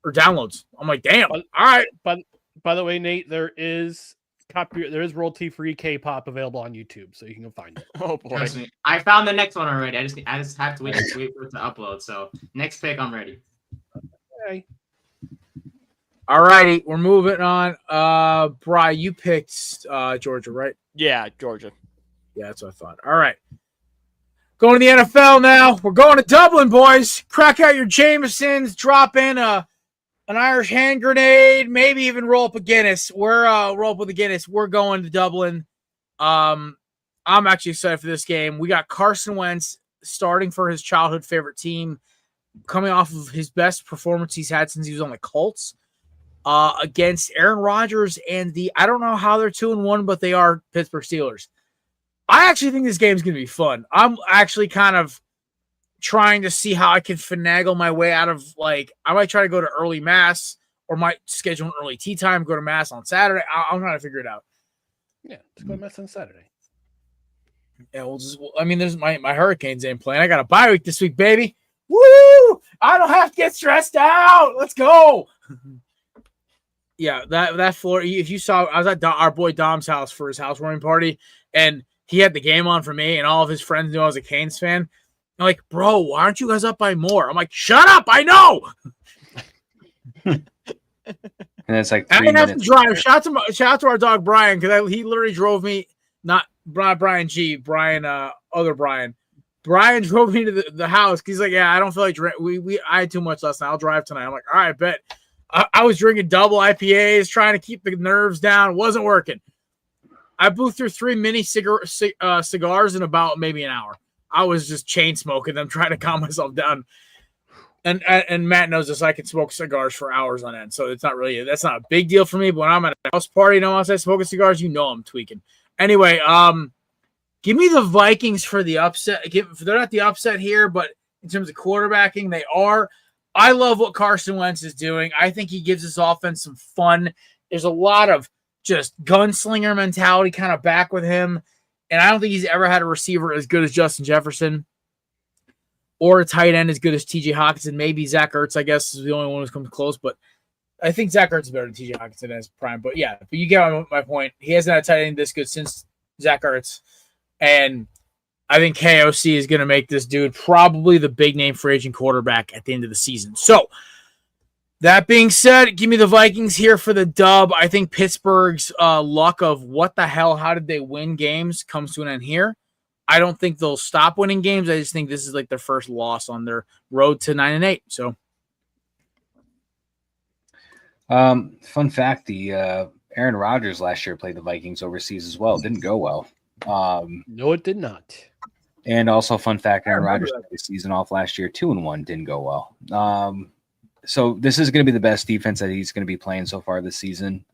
A: or downloads. I'm like, damn. All right.
H: But by the way, Nate, there is royalty free K-pop available on YouTube, so you can go find it.
F: Oh boy,
G: I found the next one already. I just have to wait for it to upload. So next pick, I'm ready.
H: Okay.
A: All righty, we're moving on. Bri, you picked Georgia, right?
F: Yeah, Georgia.
A: Yeah, that's what I thought. All right. Going to the NFL now. We're going to Dublin, boys. Crack out your Jamesons. Drop in an Irish hand grenade. Maybe even roll up a Guinness. Roll up with a Guinness. We're going to Dublin. I'm actually excited for this game. We got Carson Wentz starting for his childhood favorite team, coming off of his best performance he's had since he was on the Colts. Against Aaron Rodgers and I don't know how they're 2-1, but they are Pittsburgh Steelers. I actually think this game is going to be fun. I'm actually kind of trying to see how I can finagle my way out of, like, I might try to go to early mass or might schedule an early tea time, go to mass on Saturday. I'm trying to figure it out.
H: Yeah, let's go to mass on Saturday.
A: Yeah, there's my Hurricanes ain't playing. I got a bye week this week, baby. Woo! I don't have to get stressed out. Let's go. Yeah, that floor. If you saw, I was at our boy Dom's house for his housewarming party, and he had the game on for me, and all of his friends knew I was a Canes fan. I'm like, bro, why aren't you guys up by more? I'm like, shut up, I know.
C: And it's like 3
A: I didn't have to
C: minutes.
A: drive. Shout out to our dog Brian, because he literally drove me. Not Brian G. Brian, other Brian. Brian drove me to the house. He's like, yeah, I don't feel like I had too much last night. I'll drive tonight. I'm like, all right, bet. I was drinking double IPAs, trying to keep the nerves down. It wasn't working. I blew through 3 mini cigars in about maybe an hour. I was just chain smoking them, trying to calm myself down. And Matt knows this. I can smoke cigars for hours on end, so that's not a big deal for me. But when I'm at a house party and I'm outside smoking cigars, I'm tweaking. Anyway, give me the Vikings for the upset. They're not the upset here, but in terms of quarterbacking, they are. I love what Carson Wentz is doing. I think he gives this offense some fun. There's a lot of just gunslinger mentality kind of back with him. And I don't think he's ever had a receiver as good as Justin Jefferson or a tight end as good as TJ Hawkinson. Maybe Zach Ertz, I guess, is the only one who's come close. But I think Zach Ertz is better than TJ Hawkinson as prime. But yeah, but you get my point. He hasn't had a tight end this good since Zach Ertz. And I think KOC is going to make this dude probably the big name free agent quarterback at the end of the season. So that being said, give me the Vikings here for the dub. I think Pittsburgh's luck of what the hell, how did they win games comes to an end here. I don't think they'll stop winning games. I just think this is like their first loss on their road to 9-8. So,
C: fun fact: the Aaron Rodgers last year played the Vikings overseas as well. Didn't go well.
H: No, it did not.
C: And also, fun fact: Aaron Rodgers started the season off last year 2-1. Didn't go well. So this is going to be the best defense that he's going to be playing so far this season.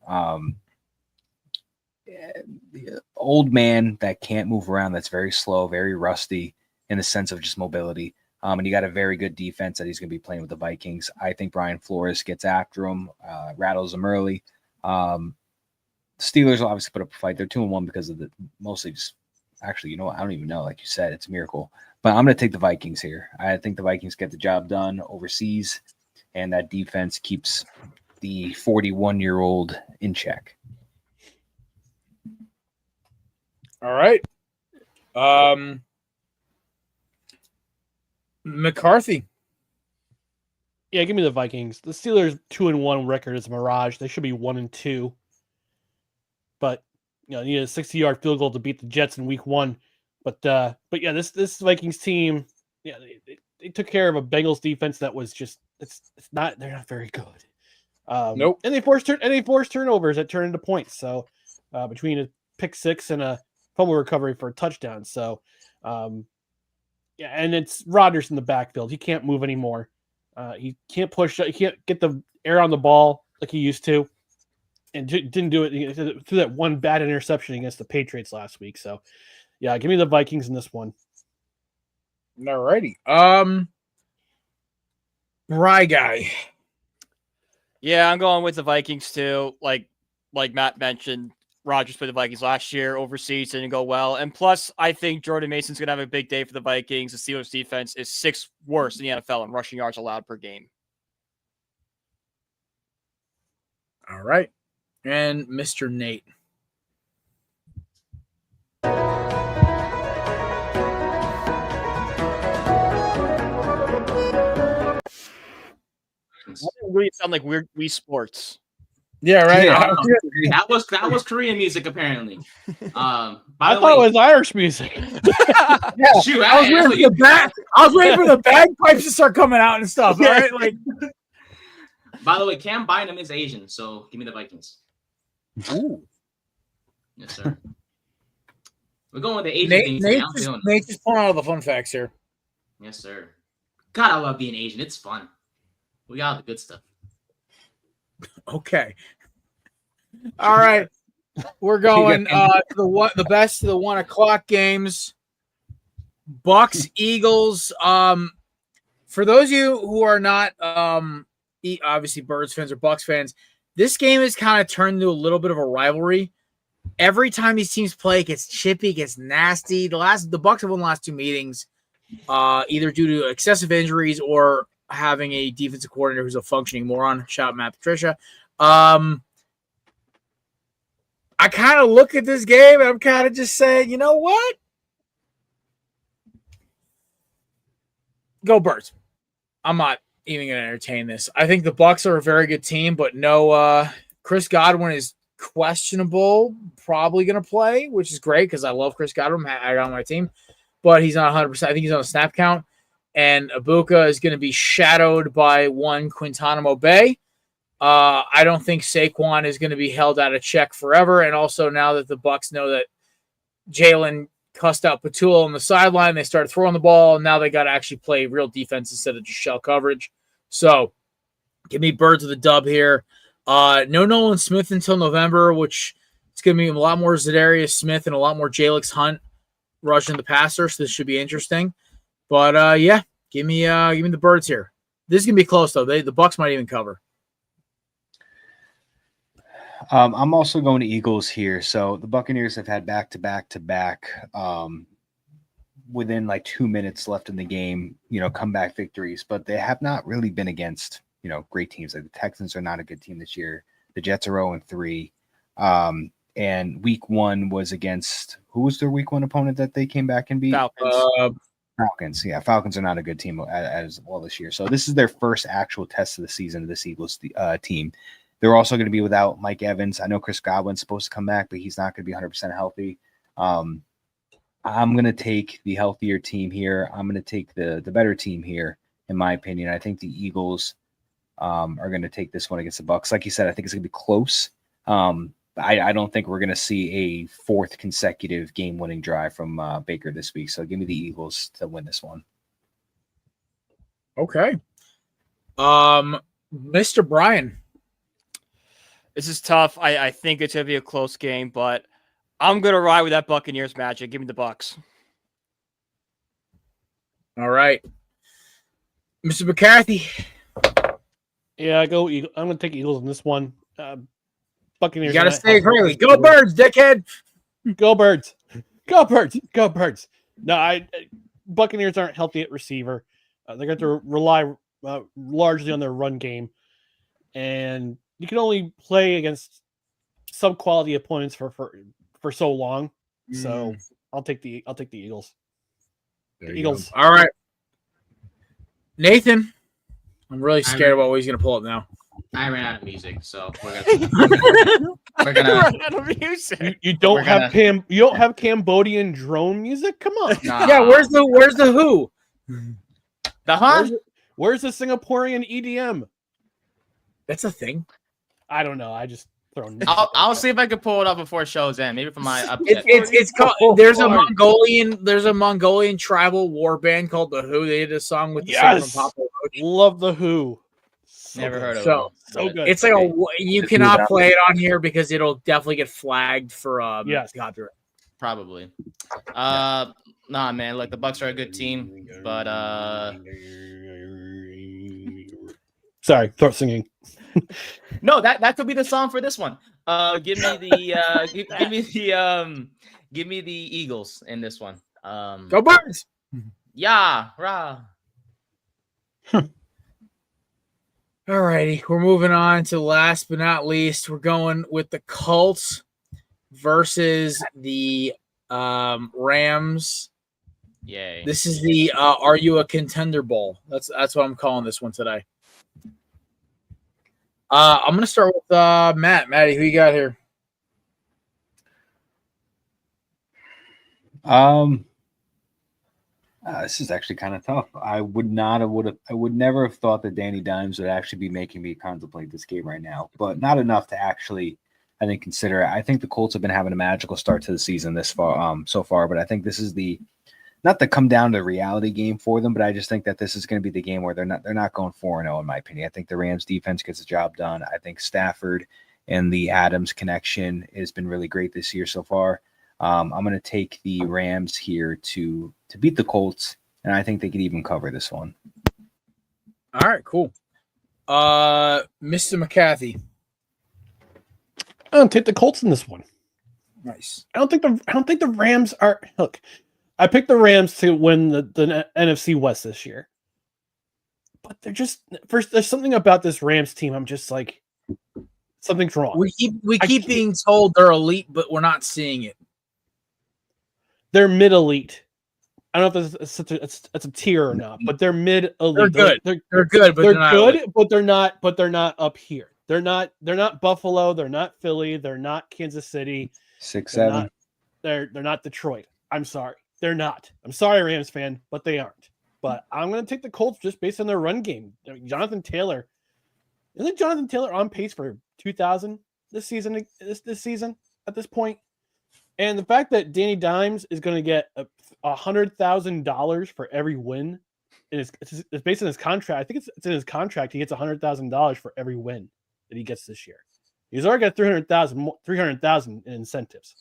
C: The old man that can't move around, that's very slow, very rusty in the sense of just mobility. And you got a very good defense that he's going to be playing with the Vikings. I think Brian Flores gets after him, rattles him early. Steelers will obviously put up a fight. They're 2-1 because of the mostly just actually, you know what? I don't even know. Like you said, it's a miracle. But I'm going to take the Vikings here. I think the Vikings get the job done overseas, and that defense keeps the 41-year-old in check.
A: all right. McCarthy.
H: Yeah, give me the Vikings. The Steelers' 2-1 record is a mirage. They should be 1-2. But you need a 60-yard field goal to beat the Jets in Week 1. But yeah, this Vikings team, yeah, they took care of a Bengals defense that was just they're not very good.
A: Nope.
H: And they forced turnovers that turned into points. So between a pick six and a fumble recovery for a touchdown. So yeah, and it's Rodgers in the backfield. He can't move anymore. He can't push. He can't get the air on the ball like he used to, and didn't do it through that one bad interception against the Patriots last week. So, yeah, give me the Vikings in this one.
A: All righty. Rye guy.
F: Yeah, I'm going with the Vikings too. Like Matt mentioned, Rodgers played the Vikings last year overseas, didn't go well. And plus, I think Jordan Mason's going to have a big day for the Vikings. The Steelers defense is 6th worst in the NFL in rushing yards allowed per game.
A: All right. And Mr. Nate.
F: That really sound like Wii Sports.
A: Yeah, right.
G: Yeah, that was Korean music apparently.
H: I thought it was Irish music.
A: Yeah,
G: Shoot,
A: I was waiting for the bagpipes to start coming out and stuff. All right, like.
G: By the way, Cam Bynum is Asian, so give me the Vikings.
A: Ooh.
G: Yes, sir. We're going with the Asian thing.
A: Nate's just pulling out all the fun facts here.
G: Yes, sir. God, I love being Asian. It's fun. We got all the good stuff.
A: Okay. All right. We're going to the best of the 1 o'clock games. Bucks, Eagles. For those of you who are not obviously Birds fans or Bucks fans, this game has kind of turned into a little bit of a rivalry. Every time these teams play, it gets chippy, gets nasty. The Bucks have won the last 2 meetings, either due to excessive injuries or having a defensive coordinator who's a functioning moron. Shout out Matt Patricia. I kind of look at this game and I'm kind of just saying, you know what? Go Birds. I'm not even going to entertain this. I think the Bucks are a very good team, but no, Chris Godwin is questionable, probably going to play, which is great because I love Chris Godwin. I got on my team, but he's not 100%. I think he's on a snap count. And Ibuka is going to be shadowed by one Quintanamo Bay. I don't think Saquon is going to be held out of check forever. And also now that the Bucks know that Jalen cussed out Patul on the sideline, they started throwing the ball, and now they got to actually play real defense instead of just shell coverage. So give me Birds with a dub here. No Nolan Smith until November, which it's going to be a lot more Zadarius Smith and a lot more Jalix Hunt rushing the passer. So this should be interesting. But yeah, give me the Birds here. This is gonna be close though. The Bucks might even cover.
C: I'm also going to Eagles here. So the Buccaneers have had back-to-back within like 2 minutes left in the game, comeback victories, but they have not really been against, great teams. Like the Texans are not a good team this year. The Jets are 0-3. And week 1 was against, who was their week 1 opponent that they came back and beat? Falcons. Yeah, Falcons are not a good team as well this year. So this is their first actual test of the season of this Eagles team. They're also going to be without Mike Evans. I know Chris Godwin's supposed to come back, but he's not going to be 100% healthy. I'm going to take the healthier team here. I'm going to take the better team here, in my opinion. I think the Eagles are going to take this one against the Bucs. Like you said, I think it's going to be close. I don't think we're going to see a 4th consecutive game-winning drive from Baker this week. So give me the Eagles to win this one.
A: Okay. Mr. Brian.
F: This is tough. I think it's going to be a close game, but I'm going to ride with that Buccaneers magic. Give me the Bucs.
A: All right. Mr. McCarthy.
H: Yeah, I'm going to take Eagles in this one. Buccaneers.
A: You got to stay early. Go Birds, dickhead.
H: Go Birds. Go Birds. Go Birds. No, Buccaneers aren't healthy at receiver. They're going to rely largely on their run game. And you can only play against sub-quality opponents for so long. So I'll take the Eagles. Eagles.
A: All right. Nathan. I'm really scared about what he's going to pull up now.
G: I ran out of music, so we're
F: gonna run out of music.
H: You don't have Cambodian drone music? Come on.
G: Nah.
A: Yeah, where's the who?
G: The huh?
H: Where's the Singaporean EDM?
A: That's a thing.
H: I don't know. I just thrown.
G: I'll see if I can pull it up before show's end. Maybe for my upset.
A: It's called. There's a Mongolian tribal war band called the Who. They did a song with the singer from Papa Roach.
H: Love the Who.
G: Never heard of
A: it.
H: So good.
A: It's like you cannot play it on here because it'll definitely get flagged for copyright.
G: Probably. Nah, man. Like the Bucs are a good team, but
H: sorry, throat singing.
G: No, that could be the song for this one. Give me the give me the Eagles in this one.
A: Go Birds.
G: Yeah, rah.
A: All righty, we're moving on to last but not least. We're going with the Colts versus the Rams.
G: Yay!
A: This is the Are You a Contender Bowl? That's what I'm calling this one today. I'm gonna start with Matt. Matty, who you got here?
C: This is actually kind of tough. I would never have thought that Danny Dimes would actually be making me contemplate this game right now, but not enough to actually, I think, consider it. I think the Colts have been having a magical start to the season this far, so far, but I think this is not the come down to reality game for them, but I just think that this is going to be the game where they're not going 4-0 in my opinion. I think the Rams defense gets the job done. I think Stafford and the Adams connection has been really great this year so far. I'm going to take the Rams here to beat the Colts, and I think they could even cover this one.
A: All right, cool. Mr. McCarthy.
H: I'm going to take the Colts in this one.
A: Nice.
H: I don't think the Rams are. Look, I picked the Rams to win the NFC West this year, but they're just first. There's something about this Rams team. I'm just like, something's wrong.
A: We keep being told they're elite, but we're not seeing it.
H: They're mid elite. I don't know if it's a tier or not, but they're mid elite.
A: They're good. They're good, but
H: they're not up here. They're not Buffalo. They're not Philly. They're not Kansas City.
C: 6-7.
H: They're not Detroit. I'm sorry. They're not. I'm sorry, Rams fan, but they aren't. But I'm going to take the Colts just based on their run game. Jonathan Taylor. Isn't Jonathan Taylor on pace for 2,000 this season? This season at this point, and the fact that Danny Dimes is going to get $100,000 for every win, and it's based on his contract. I think it's in his contract. He gets $100,000 for every win that he gets this year. He's already got $300,000 in incentives.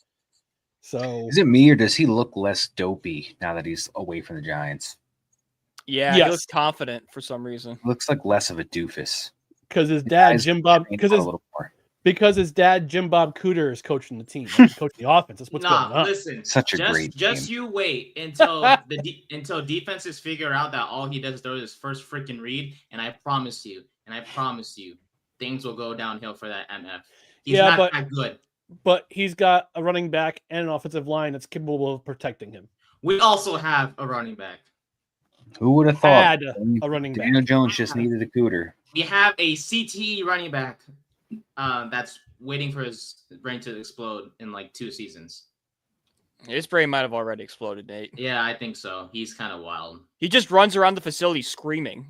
H: So
C: is it me or does he look less dopey now that he's away from the Giants?
F: Yeah,
H: yes.
F: He looks confident for some reason.
C: Looks like less of a doofus.
H: Because his dad, Jim Bob, because Because his dad, Jim Bob Cooter, is coaching the team. He's coaching the offense. That's what's going
G: Nah,
H: on.
G: listen.
C: Such a great
G: Just
C: game.
G: you wait until until defenses figure out that all he does is throw his first freaking read, and I promise you, things will go downhill for that MF. He's not that good.
H: But he's got a running back and an offensive line that's capable of protecting him.
G: We also have a running back.
C: Who would have thought?
H: Had a running back.
C: Daniel Jones just needed a cooter.
G: We have a CTE running back that's waiting for his brain to explode in like 2 seasons.
F: His brain might have already exploded, Nate.
G: Yeah, I think so. He's kind of wild.
F: He just runs around the facility screaming.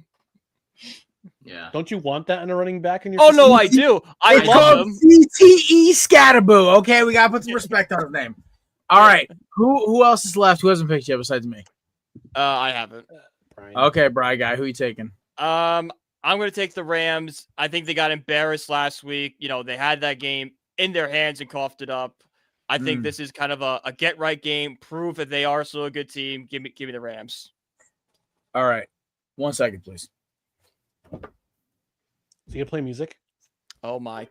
G: Yeah.
H: Don't you want that in a running back in your
F: Oh, no,
H: facility?
F: I do. I
A: It's
F: love
A: called
F: him.
A: CTE Scatterboo. Okay, we gotta put some respect on his name. All right, who else is left? Who hasn't picked yet besides me?
F: I haven't.
H: Brian.
A: Okay, Bri guy, who you taking?
F: I'm going to take the Rams. I think they got embarrassed last week. You know, they had that game in their hands and coughed it up. I think this is kind of a get right game. Prove that they are still a good team. Give me the Rams.
A: All right, 1 second, please.
H: Is he gonna play music?
F: Oh, my.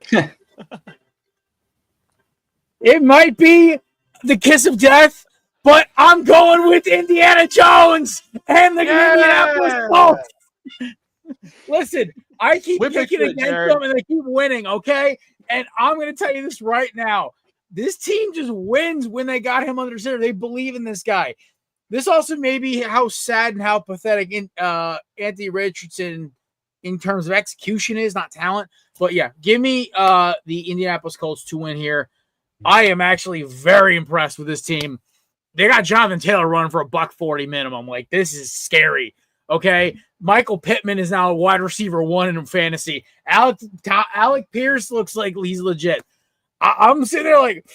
A: It might be the kiss of death, but I'm going with Indiana Jones and the Indianapolis Colts. Listen, I keep
H: Whip it
A: kicking
H: good,
A: against
H: Jared.
A: them and they keep winning, okay? And I'm going to tell you this right now. This team just wins when they got him under center. They believe in this guy. This also may be how sad and how pathetic Anthony Richardson in terms of execution is, not talent. But yeah, give me the Indianapolis Colts to win here. I am actually very impressed with this team. They got Jonathan Taylor running for $140 minimum. Like, this is scary. Okay. Michael Pittman is now a wide receiver 1 in fantasy. Alec Pierce looks like he's legit. I'm sitting there like,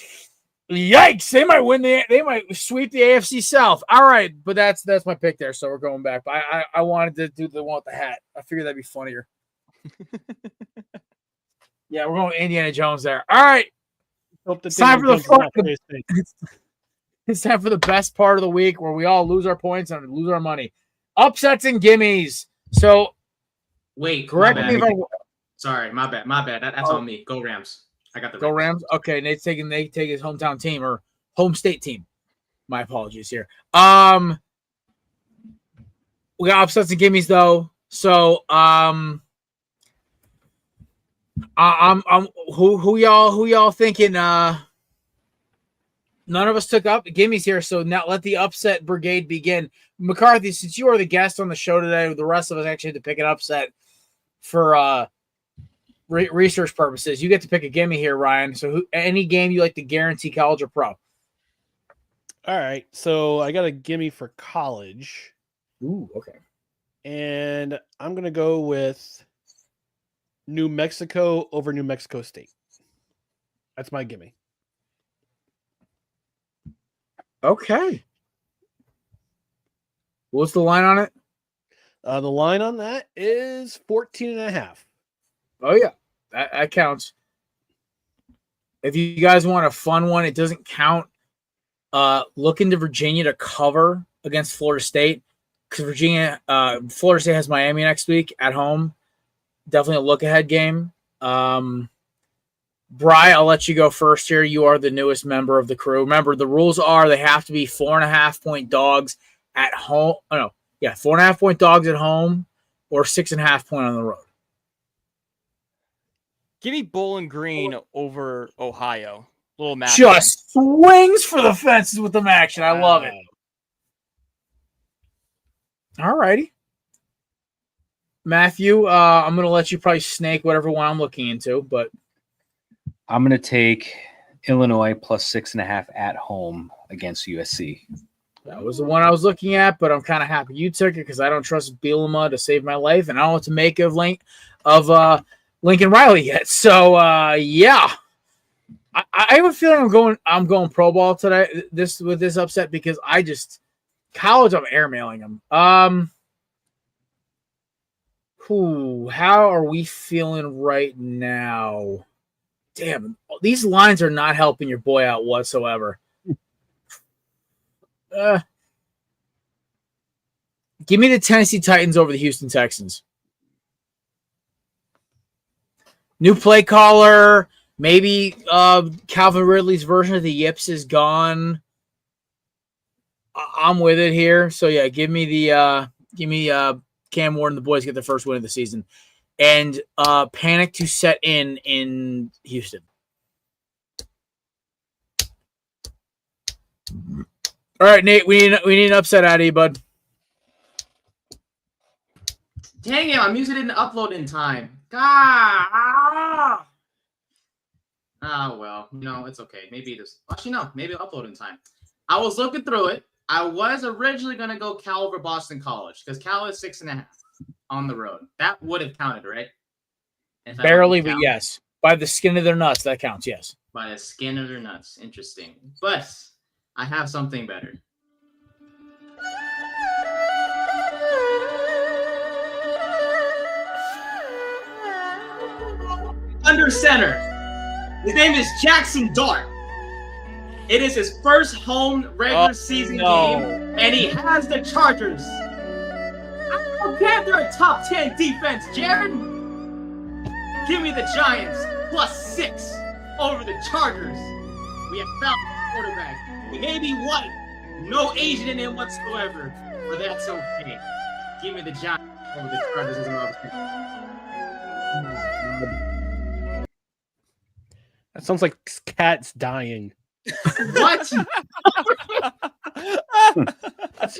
A: yikes! They might win they might sweep the AFC South. All right, but that's my pick there. So we're going back. But I wanted to do the one with the hat. I figured that'd be funnier. Yeah, we're going Indiana Jones there. All right, it's time for it's time for the best part of the week where we all lose our points and lose our money. Upsets and gimmies. So
G: Wait,
A: correct
G: my
A: me if
G: bad.
A: I'm
G: Sorry, my bad. That's on me. Go Rams. I got the
A: Go Rams. Okay, Nate's taking his hometown team or home state team. My apologies here. We got upsets and gimmies though. So I'm who y'all thinking? None of us took up gimmies here, so now let the upset brigade begin. McCarthy, since you are the guest on the show today, the rest of us actually had to pick an upset for research purposes. You get to pick a gimme here, Ryan. So any game you like to guarantee college or pro?
H: All right, so I got a gimme for college.
A: Ooh, okay.
H: And I'm gonna go with New Mexico over New Mexico State. That's my gimme.
A: Okay. What's the line on it?
H: The line on that is 14.5.
A: Oh, yeah. That counts. If you guys want a fun one, it doesn't count. Look into Virginia to cover against Florida State because Florida State has Miami next week at home. Definitely a look-ahead game. Bri, I'll let you go first here. You are the newest member of the crew. Remember, the rules are they have to be 4.5-point dogs at home. Oh, no. Yeah, 4.5-point dogs at home or 6.5-point on the road.
F: Give me Bowling Green over Ohio. Little match.
A: Just swings for the fences with them action. I love it. All righty. Matthew, I'm going to let you probably snake whatever one I'm looking into, but
C: I'm going to take Illinois plus 6.5 at home against USC.
A: that was the one I was looking at, but I'm kind of happy you took it because I don't trust Bielema to save my life, and I don't know what to make of Lincoln Riley yet. So, yeah. I have a feeling I'm going pro ball today with this upset because college I'm airmailing them. How are we feeling right now? Damn, these lines are not helping your boy out whatsoever. Give me the Tennessee Titans over the Houston Texans. New play caller, Maybe Calvin Ridley's version of the yips is gone. I'm with it here. So yeah, give me Cam Ward and the boys get their first win of the season, and panic to set in Houston. All right, Nate, we need an upset out of you, bud.
G: Dang it, my music didn't upload in time. God. Well, it's okay. Maybe it is. Actually, no, maybe it'll upload in time. I was looking through it. I was originally going to go Cal over Boston College because Cal is 6.5 on the road. That would have counted, right?
A: Barely, but yes. By the skin of their nuts, that counts, yes.
G: By the skin of their nuts. Interesting. But I have something better. Under center. His name is Jackson Dart. It is his first home regular season game, and he has the Chargers. I don't care if they're a top 10 defense, Jared. Give me the Giants +6 over the Chargers. We have found a quarterback. He may be white, no Asian in him whatsoever, but that's okay. Give me the Giants over the Chargers as another pick.
H: That sounds like cats dying.
G: What?
H: That's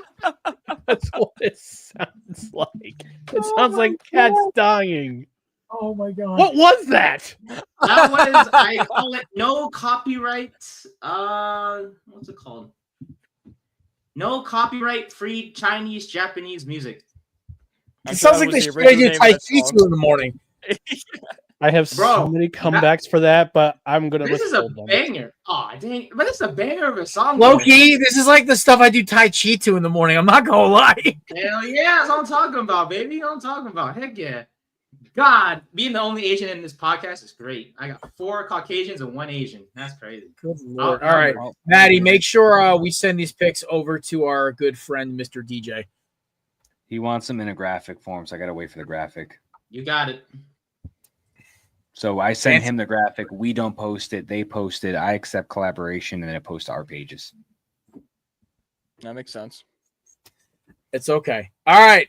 H: what it sounds like. It sounds like cats dying.
A: Oh my god!
H: What was that?
G: That was, I call it no copyright. What's it called? No copyright free Chinese Japanese music.
A: It sounds like they should do Tai Chi to in the morning.
H: I have so many comebacks for that, but I'm gonna.
G: This is a banger. Oh dang! But it's a banger of a song.
A: Low-key, this is like the stuff I do Tai Chi to in the morning. I'm not gonna lie.
G: Hell yeah, that's what I'm talking about, baby. That's what I'm talking about. Heck yeah. God, being the only Asian in this podcast is great. I got 4 Caucasians and 1 Asian. That's crazy.
A: Good Lord. All right, Maddie, make sure we send these picks over to our good friend, Mr. DJ.
C: He wants them in a graphic form, so I gotta wait for the graphic.
G: You got it.
C: So I send him the graphic. We don't post it. They post it. I accept collaboration, and then it posts to our pages.
F: That makes sense.
A: It's okay. All right.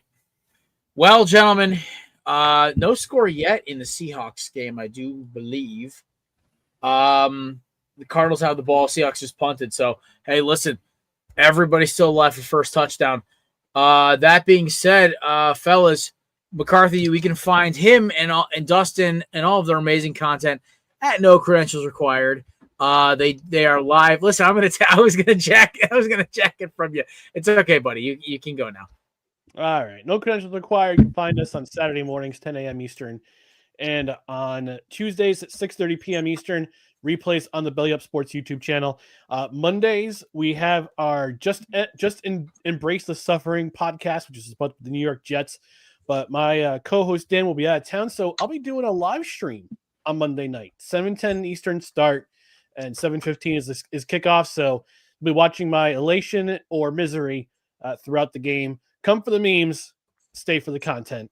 A: Well, gentlemen, no score yet in the Seahawks game, I do believe. The Cardinals have the ball. Seahawks just punted. So, hey, listen, everybody's still alive for first touchdown. That being said, fellas, McCarthy, we can find him and Dustin and all of their amazing content at no credentials required. They are live. Listen, I was gonna jack it from you. It's okay, buddy. You can go now.
H: All right. No credentials required. You can find us on Saturday mornings, 10 a.m. Eastern, and on Tuesdays at 6:30 p.m. Eastern. Replays on the Belly Up Sports YouTube channel. Mondays we have our Just Embrace the Suffering podcast, which is about the New York Jets. But my co-host Dan will be out of town, so I'll be doing a live stream on Monday night, 7:10 Eastern start, and 7:15 is kickoff. So I'll be watching my elation or misery throughout the game. Come for the memes, stay for the content.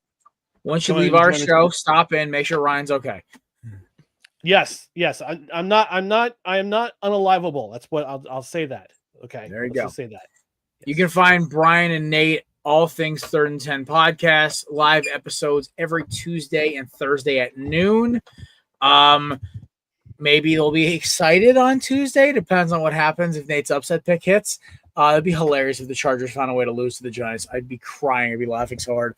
A: Once you leave our show, stop in, make sure Ryan's okay.
H: Yes. I am not unalivable. That's what I'll say that. Okay.
A: There you go.
H: Say that. Yes.
A: You can find Brian and Nate all things 3rd and 10 podcasts, live episodes every Tuesday and Thursday at noon. Maybe they'll be excited on Tuesday. Depends on what happens if Nate's upset pick hits. It'd be hilarious if the Chargers found a way to lose to the Giants. I'd be crying. I'd be laughing so hard.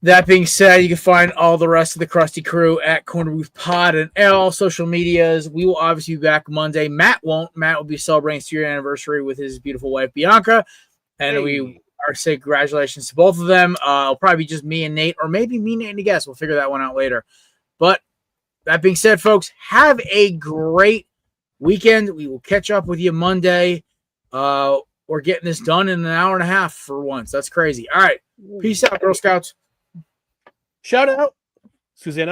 A: That being said, you can find all the rest of the Krusty crew at Korner Booth Pod and all social medias. We will obviously be back Monday. Matt won't. Matt will be celebrating his 3-year anniversary with his beautiful wife, Bianca. And we are saying congratulations to both of them. It'll probably be just me and Nate, or maybe me, Nate, and a guest. We'll figure that one out later. But that being said, folks, have a great weekend. We will catch up with you Monday. We're getting this done in an hour and a half for once. That's crazy. All right. Peace out, Girl Scouts.
H: Shout out, Susanna.